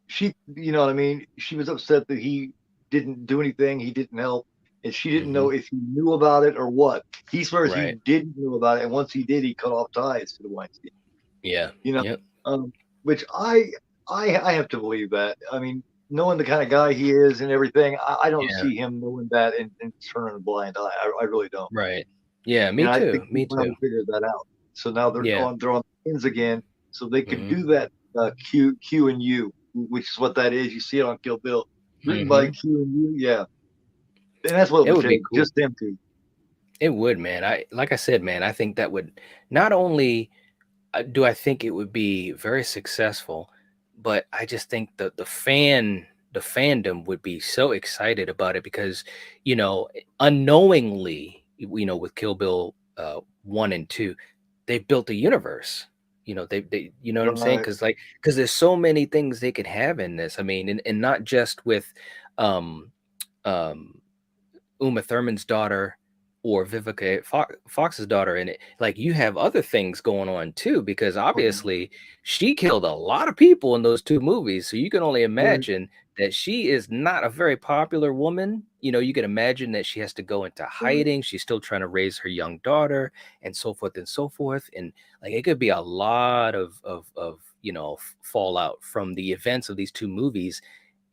she, you know what I mean? She was upset that he didn't do anything, he didn't help, and she didn't Hmm. know if he knew about it or what. He swears he Right. didn't know about it, and once he did, he cut off ties to the Weinstein. Yeah. You know, Yep. which I have to believe that. I mean, knowing the kind of guy he is and everything, I don't Yeah. see him knowing that and turning a blind eye. I really don't. Right. Yeah. And Me I too. think he Me too. finally figured that out. So now Yeah. they're on pins again, so they could Hmm. do that Q and U, which is what that is. You see it on Kill Bill, written by Hmm. Q and U. Yeah, and that's what it It would would be take, cool. just them two. It would, man. Like I said, man, I think that would not only do I think it would be very successful, but I just think the fandom would be so excited about it, because unknowingly, with Kill Bill 1 and 2, they've built a universe. They what I'm saying? Right. Because there's so many things they could have in this. I mean, and not just with um um Uma Thurman's daughter. or Vivica Fox's daughter in it, like you have other things going on too, because Oh, yeah. obviously she killed a lot of people in those two movies. So you can only Right. imagine that she is not a very popular woman. You know, you can imagine that she has to go into Right. hiding. She's still trying to raise her young daughter and so forth and so forth. And like it could be a lot of fallout from the events of these two movies.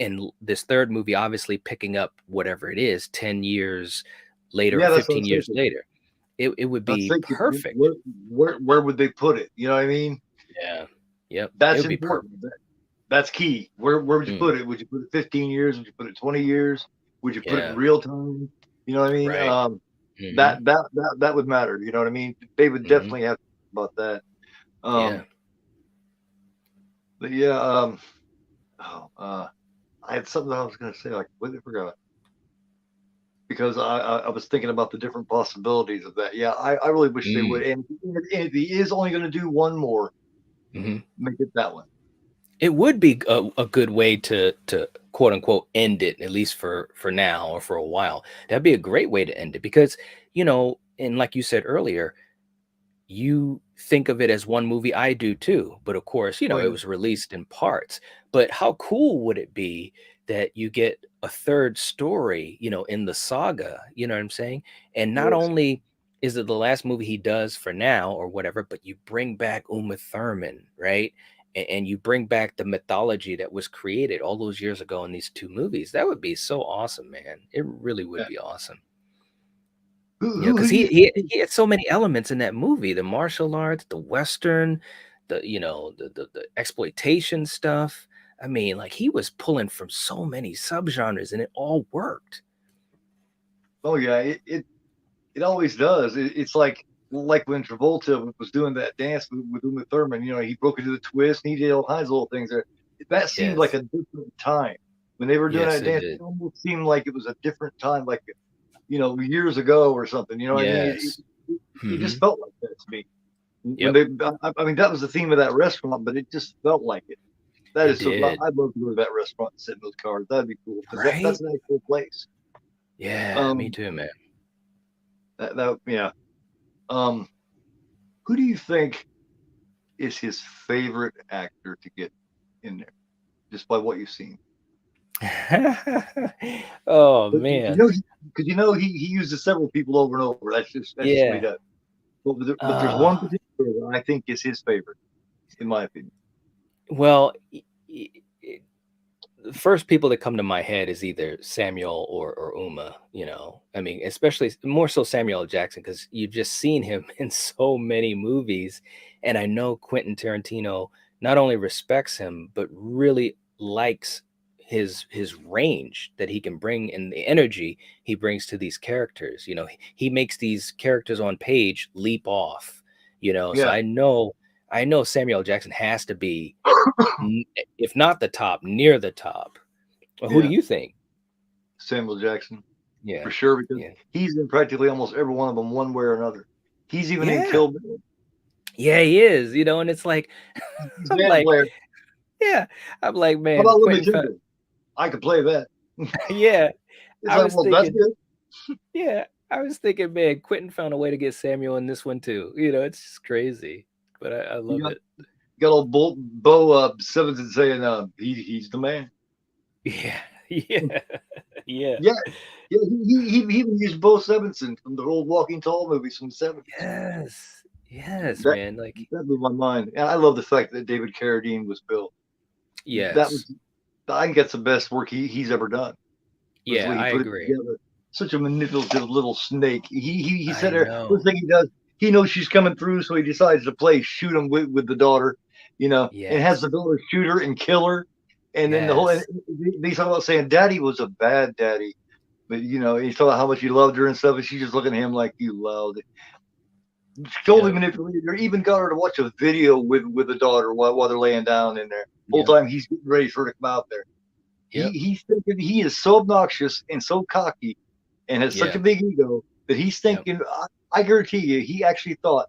And this third movie obviously picking up whatever it is 10 years later or Yeah, that's what I'm 15 years thinking. later. It would I'm be thinking, perfect. where would they put it? You know what I mean? Yeah. Yep. It That's would be important. perfect. That's key. Where would you Mm, put it? Would you put it 15 years? Would you put it 20 years? Would you put it in yeah. real time? You know what I mean? Right. Hmm. That would matter. You know what I mean? They would Hmm. definitely have to think about that. Yeah. Um, but yeah, oh, I had something I was going to say. I completely forgot because I was thinking about the different possibilities of that. Yeah, I really wish they would. Mm, And if he is only going to do one more, hmm. make it that one. It would be a good way to quote unquote end it, at least for now or for a while. That'd be a great way to end it because, and like you said earlier, you think of it as one movie. I do too, but of course, Oh it yeah. was released in parts. But how cool would it be that you get a third story, in the saga? You know what I'm saying? And not Yes. only is it the last movie he does for now or whatever, but you bring back Uma Thurman, right? And you bring back the mythology that was created all those years ago in these two movies. That would be so awesome, man. It really would Yeah. be awesome. Who Because do you he had so many elements in that movie, the martial arts, the western, the exploitation stuff. I mean, like he was pulling from so many subgenres and it all worked. Oh yeah, it always does. It's like when Travolta was doing that dance with Uma Thurman. You know, he broke into the twist, and he did all kinds of little things there. That seemed like Yes. a different time when they were doing Yes, that it dance. did. It almost seemed like it was a different time, like years ago or something. You know what I mean? Yes. It just Hmm. felt like that to me. When Yep, they, I mean, that was the theme of that restaurant, but it just felt like it. That it is so. did. I'd love to go to that restaurant and sit in those cars. That'd be cool because that's Right? an actual place. Yeah, me Um, too, man. yeah. Um, who do you think is his favorite actor to get in there, just by what you've seen? Oh But man. because he uses several people over and over. That's just what he Yeah. does. But there's one Uh particular that I think is his favorite, in my opinion. well, y- y- the first people that come to my head is either Samuel or Uma, I mean, especially more so Samuel L. Jackson, because you've just seen him in so many movies. And I know Quentin Tarantino not only respects him, but really likes his range that he can bring and the energy he brings to these characters. He makes these characters on page leap off, so Yeah, I know Samuel L. Jackson has to be if not the top, near the top. Well, who do yeah, you think? Samuel Jackson for Yeah. sure because Yeah. he's in practically almost every one of them, one way or another. He's even in Yeah. Kill Bill. Yeah, he is, and it's like He's a I'm band like, player. yeah. I'm like, How man, about Lemmy Quentin found Kimball? I could play that. yeah. It's I like, was well, that's thinking, good. yeah, I was thinking, man, Quentin found a way to get Samuel in this one too. It's just crazy. But I You love got it. got old Bo Simmons saying he's the man. Yeah. Yeah. Yeah. Yeah, yeah. He even used Bo Simonson from the old Walking Tall movies from the '70s. Yes. Yes, That man. Like, that blew my mind. And I love the fact that David Carradine was Bill. That yes. was, I think that's the best work he's ever done. Was the Yeah, way he I put it agree. together. Such a manipulative little snake. He I said there know. first thing he does. He knows she's coming through, so he decides to play shoot him with the daughter. And has Yes. the daughter shoot her and kill her. And then Yes. they talk about saying daddy was a bad daddy. But he's talking about how much he loved her and stuff, and she's just looking at him like you loved it. Totally Yep. manipulated her. Even got her to watch a video with the daughter while they're laying down in there. Whole Yep. time he's getting ready for her to come out there. Yep. He's thinking he is so obnoxious and so cocky and has such a Yeah. big ego that he's Yep. thinking. I guarantee you, he actually thought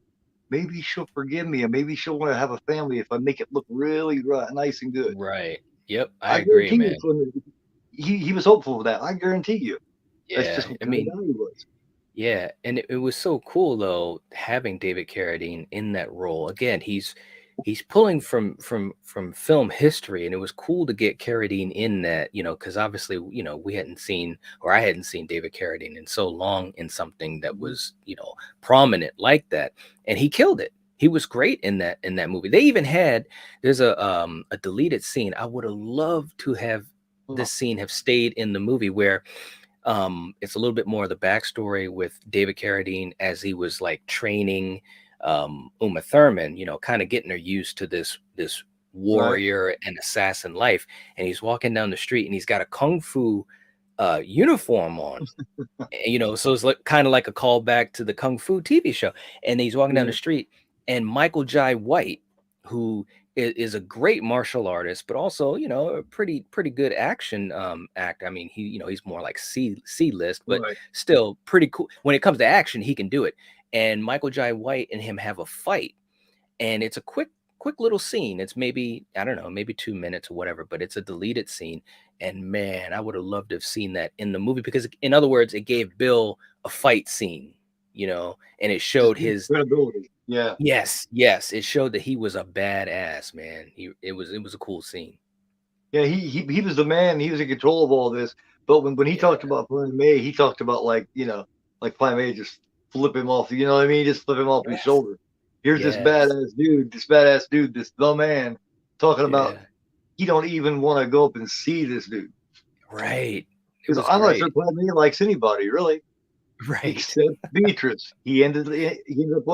maybe she'll forgive me and maybe she'll want to have a family if I make it look really nice and good. Right. Yep. I I agree, guarantee you, man. he was hopeful of that. I guarantee you. That's Yeah. just what I kind of mean, guy he was. Yeah, and it was so cool though having David Carradine in that role. Again, he's pulling from film history, and it was cool to get Carradine in that, because obviously, we hadn't seen, or I hadn't seen David Carradine in so long in something that Mhm. was, prominent like that, and he killed it. He was great in that movie. They even had there's a deleted scene. I would have loved to have Huh. this scene have stayed in the movie where it's a little bit more of the backstory with David Carradine as he was like training Uma Thurman, kind of getting her used to this Right. warrior and assassin life. And he's walking down the street and he's got a kung fu uniform on. So it's like kind of like a callback to the Kung Fu TV show. And he's walking down the Yeah. street, and Michael Jai White, who is a great martial artist, but also a pretty good action actor. I mean, he's more like C list, but Right. still pretty cool when it comes to action. He can do it. And Michael Jai White and him have a fight, and it's a quick little scene. It's maybe, I don't know, maybe 2 minutes or whatever, but it's a deleted scene. And man, I would have loved to have seen that in the movie, because in other words, it gave Bill a fight scene, and it Just showed need his, credibility. Yeah. yes, it showed that he was a badass, man. It was a cool scene. Yeah. He was the man. He was in control of all this. But when he Yeah. talked about Plan May, he talked about like like Plan May just flip him off. You know what I mean? Just flip him off his Yes. shoulder. Here's Yes. this badass dude, this the man talking about Yeah. he don't even want to go up and see this dude. Right. It Because was I'm not sure great. Plan May likes anybody really, Right. except Beatrice. He ended up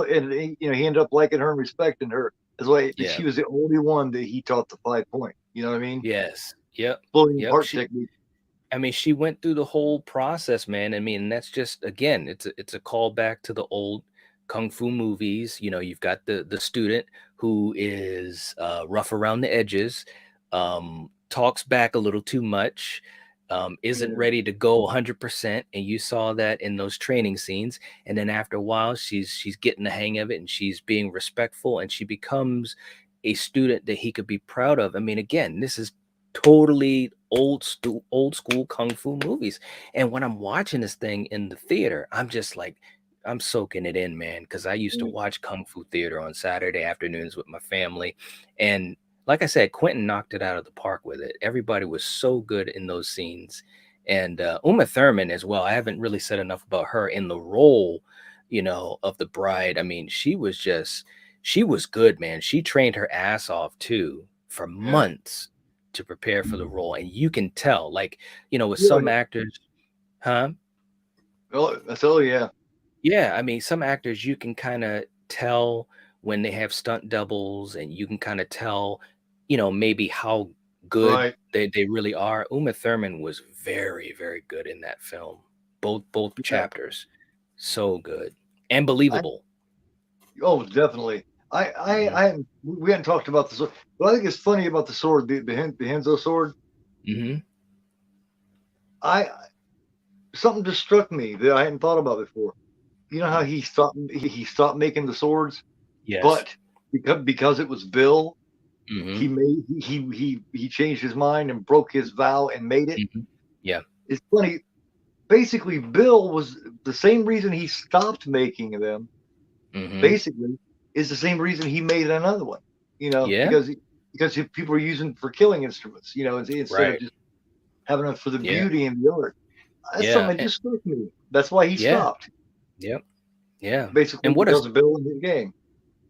and he ended up liking her and respecting her. That's why Yeah. she was the only one that he taught the 5 point. You know what I mean? Yes. Yep. Floating Yep. heart technique. I mean, she went through the whole process, man. I mean, that's just, again, it's a callback to the old kung fu movies. You've got the student who is rough around the edges, talks back a little too much, isn't Yeah. ready to go 100%, and you saw that in those training scenes. And then after a while, she's getting the hang of it, and she's being respectful, and she becomes a student that he could be proud of. I mean, again, this is totally old school kung fu movies. And when I'm watching this thing in the theater, I'm just like, I'm soaking it in, man, because I used to watch kung fu theater on Saturday afternoons with my family. And like I said, Quentin knocked it out of the park with it. Everybody was so good in those scenes. And Uma Thurman as well. I haven't really said enough about her in the role, of the bride. I mean, she was good, man. She trained her ass off too for Yeah. months to prepare for the role. And you can tell, like, with Yeah. some actors, huh? Oh yeah. Yeah, I mean, some actors you can kind of tell when they have stunt doubles, and you can kind of tell, maybe how good Right. they really are. Uma Thurman was very, very good in that film. Both Yeah. chapters. So good and I believable. Oh, definitely. Hmm. I hadn't, we hadn't talked about the sword, but I think it's funny about the sword, the Henzo sword. Hmm. I Something just struck me that I hadn't thought about before. You know how he stopped making the swords, Yes. but because it was Bill, Hmm. he changed his mind and broke his vow and made it. Hmm. Yeah. It's funny. Basically, Bill was the same reason he stopped making them. Hmm. Basically, is the same reason he made another one. Yeah. Because people are using for killing instruments. Instead of Right. just having them for the Yeah. beauty and the art. That's Yeah. something that just struck me. That's why he Yeah. stopped. Yep. Yeah. Basically, And what a because of Bill and his game.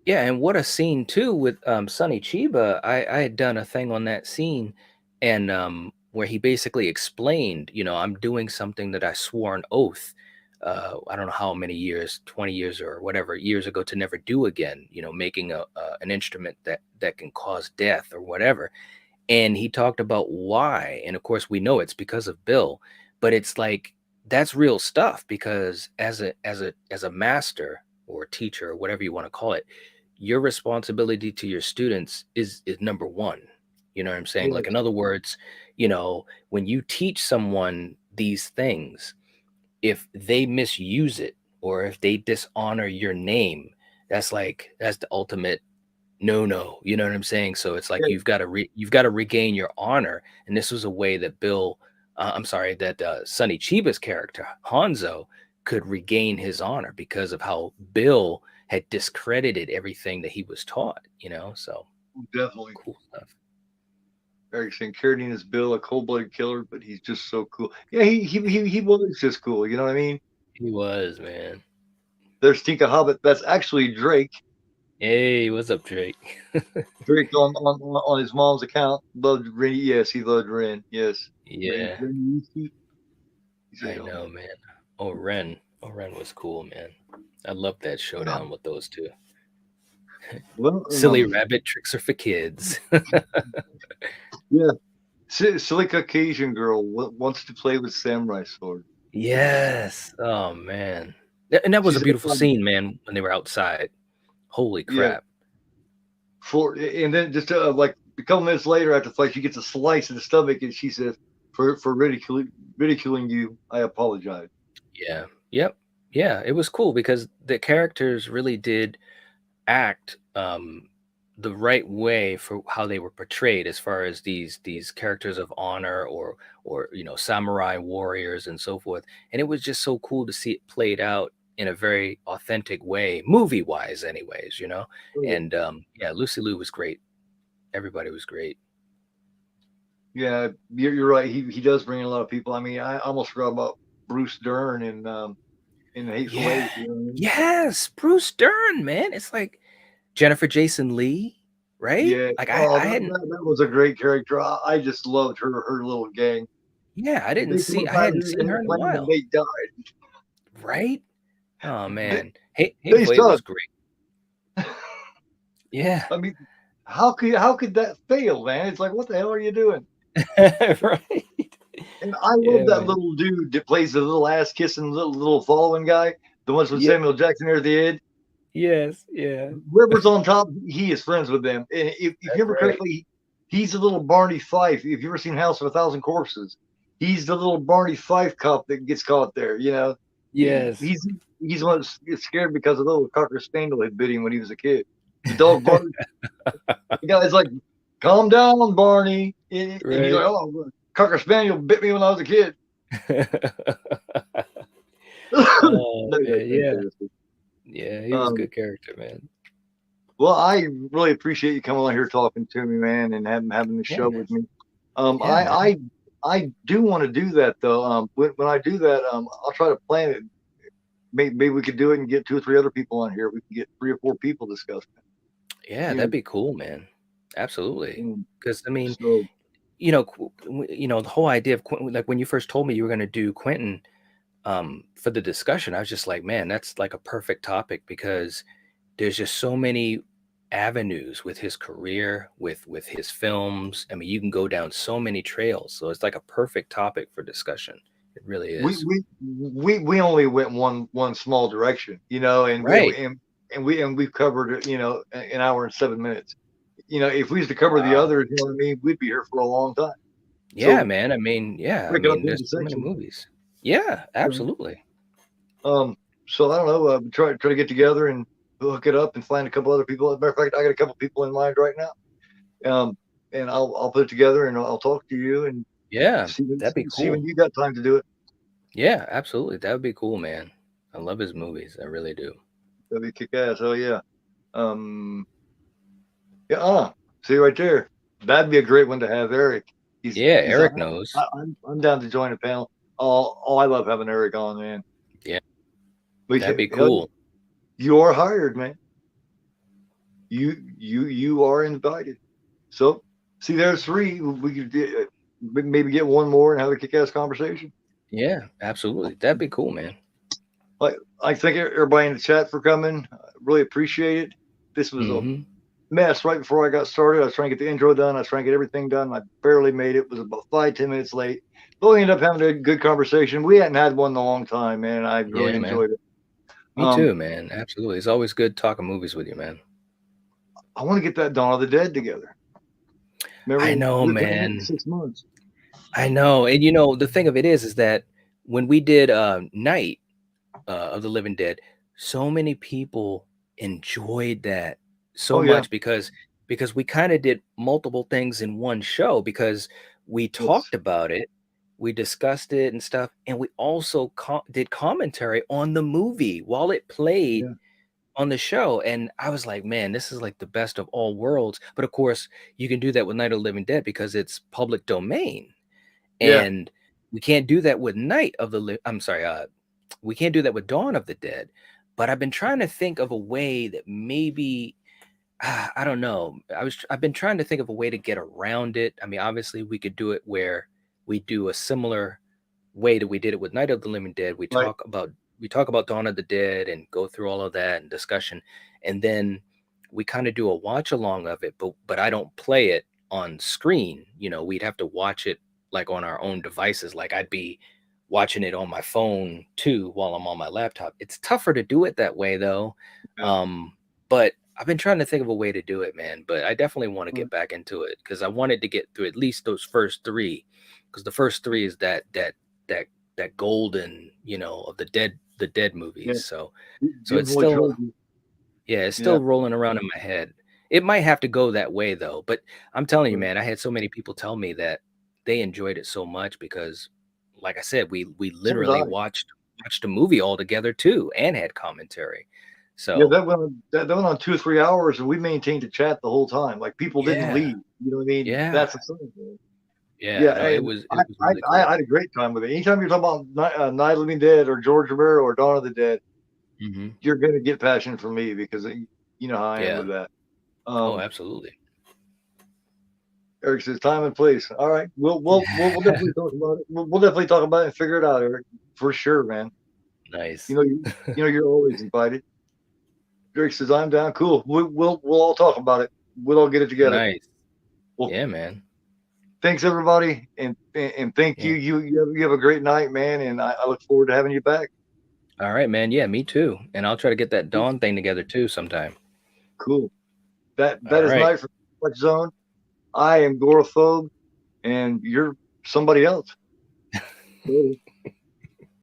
Yeah, and what a scene too with Sonny Chiba. I had done a thing on that scene, and where he basically explained, I'm doing something that I swore an oath. I don't know how many years, 20 years or whatever years ago, to never do again. Making an instrument that can cause death or whatever. And he talked about why, and of course we know it's because of Bill, but it's like that's real stuff, because as a master or teacher or whatever you want to call it, your responsibility to your students is number one. You know what I'm saying? Like, Yes. in other words, when you teach someone these things, if they misuse it or if they dishonor your name, that's the ultimate no, you know what I'm saying? So it's like Yeah. you've got to regain your honor, and this was a way that I'm sorry, that Sonny Chiba's character Hanzo could regain his honor because of how Bill had discredited everything that he was taught, so Definitely. cool stuff. Eric saying Carradine is Bill, a cold-blooded killer, but he's just so cool. Yeah, he was just cool. You know what I mean? He was, man. There's Tinka Hobbit. That's actually Drake. Hey, what's up, Drake? Drake on his mom's account loved Ren. Yes, he loved Ren. Yes, Yeah, Ren. He I said, oh, know, man. Ren was cool, man. I love that showdown with those two. well, Silly rabbit tricks are for kids. yeah. Silly Caucasian girl wants to play with samurai sword. Yes. Oh man. And that was a beautiful scene, man, when they were outside. Holy crap. And then just like a couple minutes later after the fight, she gets a slice in the stomach, and she says, "For ridiculing you, I apologize." Yeah. Yep. Yeah. It was cool because the characters really did act the right way for how they were portrayed, as far as these characters of honor, or samurai warriors and so forth. And it was just so cool to see it played out in a very authentic way, movie wise anyways. And yeah, Lucy Liu was great. Everybody was great. Yeah, you're right. He does bring in a lot of people. I mean, I almost forgot about Bruce Dern in the Hateful Yeah. Eight. You know what I mean? Yes, Bruce Dern, man. It's like Jennifer Jason Leigh, right? Yeah. Like Oh, I hadn't. that was a great character. I just loved her little gang. Yeah, I hadn't seen her in a And while. they died. Right? Oh They, man, they Hateful Eight was sucked. great. Yeah. I mean, how could that fail, man? It's like, what the hell are you doing? Right. And I Yeah, love that man. little dude that plays the little ass kissing little following guy, the ones with Yeah. Samuel Jackson near the end. Yes. Yeah. Whoever's on top, he is friends with them. And if you That's remember right. correctly, he's the little Barney Fife. If you've ever seen House of a Thousand Corpses, he's the little Barney Fife cop that gets caught there. Yes. He's one that gets scared because a little Cocker Spaniel had bit him when he was a kid. The dog barked. The guy's like, "Calm down, Barney," and he's like, Right. "Oh, Cocker Spaniel bit me when I was a kid." Oh No, man, yeah. fantastic. Yeah, he was a good character, man. Well, I really appreciate you coming on here talking to me, man, and having the Yeah, show man. with me. Yeah, man. I do want to do that though. When I do that, I'll try to plan it. Maybe we could do it and get 2 or 3 other people on here. We can get 3 or 4 people discussing it. Yeah, You that'd know, be cool, man. Absolutely. Because I mean, so the whole idea of Quentin, like when you first told me you were going to do Quentin for the discussion, I was just like, man, that's like a perfect topic, because there's just so many avenues with his career, with his films. I mean, you can go down so many trails. So it's like a perfect topic for discussion. It really we is. we only went one small direction, and Right. we've covered an hour and 7 minutes. If we used to cover the Wow. others, you know what I mean, we'd be here for a long time. Yeah, So man. I mean, yeah. I break it up mean, there's into so many sections. movies. Yeah, absolutely. So I don't know. Try to get together and hook it up and find a couple other people. As a matter of fact, I got a couple people in mind right now. And I'll put it together and I'll talk to you and Yeah, see that'd be see when cool. you got time to do it. Yeah, absolutely. That would be cool, man. I love his movies. I really do. That'd be kick ass. Oh yeah. Um, yeah. See right there. That'd be a great one to have Eric. Yeah, He's Eric knows. I'm down to join a panel. Oh, I love having Eric on, man. Yeah, But that'd be hell, cool. you are hired, man. You are invited. So see, there's 3. We could maybe get one more and have a kick-ass conversation. Yeah, absolutely. That'd be cool, man. I thank everybody in the chat for coming. I really appreciate it. This was a Mm-hmm. mess right before I got started. I was trying to get the intro done. I was trying to get everything done. I barely made it. It was about 5-10 minutes late. But we ended up having a good conversation. We hadn't had one in a long time, man. I really Yeah, man. enjoyed it. Me too, man. Absolutely. It's always good talking movies with you, man. I want to get that Dawn of the Dead together. Remember, I know, we've been in man. 6 months. I know. And the thing of it is that when we did Night of the Living Dead, so many people enjoyed that so Oh yeah, much, because we kind of did multiple things in one show, because we yes. talked about it, we discussed it and stuff, and we also did commentary on the movie while it played Yeah. on the show. And I was like, man, this is like the best of all worlds. But of course, you can do that with Night of the Living Dead because it's public domain. Yeah. And we can't do that with I'm sorry, we can't do that with Dawn of the Dead. But I've been trying to think of a way that maybe I don't know. I've been trying to think of a way to get around it. I mean, obviously we could do it where we do a similar way that we did it with Night of the Living Dead. Right. We talk about Dawn of the Dead and go through all of that and discussion, and then we kind of do a watch along of it. But I don't play it on screen. You know, we'd have to watch it like on our own devices. Like I'd be watching it on my phone too while I'm on my laptop. It's tougher to do it that way though. Yeah. But I've been trying to think of a way to do it, man. But I definitely want to Right. get back into it because I wanted to get through at least those first three, because the first three is that that golden, you know, of the dead Yeah. movies. So it's Beautiful still, trilogy. yeah, it's Yeah. still rolling around in my head. It might have to go that way though. But I'm telling you, Right. man, I had so many people tell me that they enjoyed it so much because, like I said, we So did literally I. watched a movie all together too and had commentary. Yeah, So that went on 2 or 3 hours, and we maintained a chat the whole time. Like people didn't yeah, leave. You know what I mean? yeah, That's the thing, man. yeah. Yeah, No, and it was really cool. I had a great time with it. Anytime you're talking about Night of the Living Dead or George Romero or Dawn of the Dead, Hmm. you're gonna get passion from me because you know how I am Yeah. with that. Oh, Um, absolutely. Eric says time and place. All right, we'll definitely talk about it. We'll definitely talk about it and figure it out, Eric, for sure, man. Nice. You know you're always invited. Eric says I'm down. Cool. We'll all talk about it. We'll all get it together. Nice. Well, Yeah, man. thanks everybody, and thank you. Yeah. You have a great night, man, and I look forward to having you back. All right, man. Yeah, me too. And I'll try to get that Dawn thing together too sometime. Cool. That All is right. Night from Nightwatch Zone. I am GoreAphobe, and you're somebody else.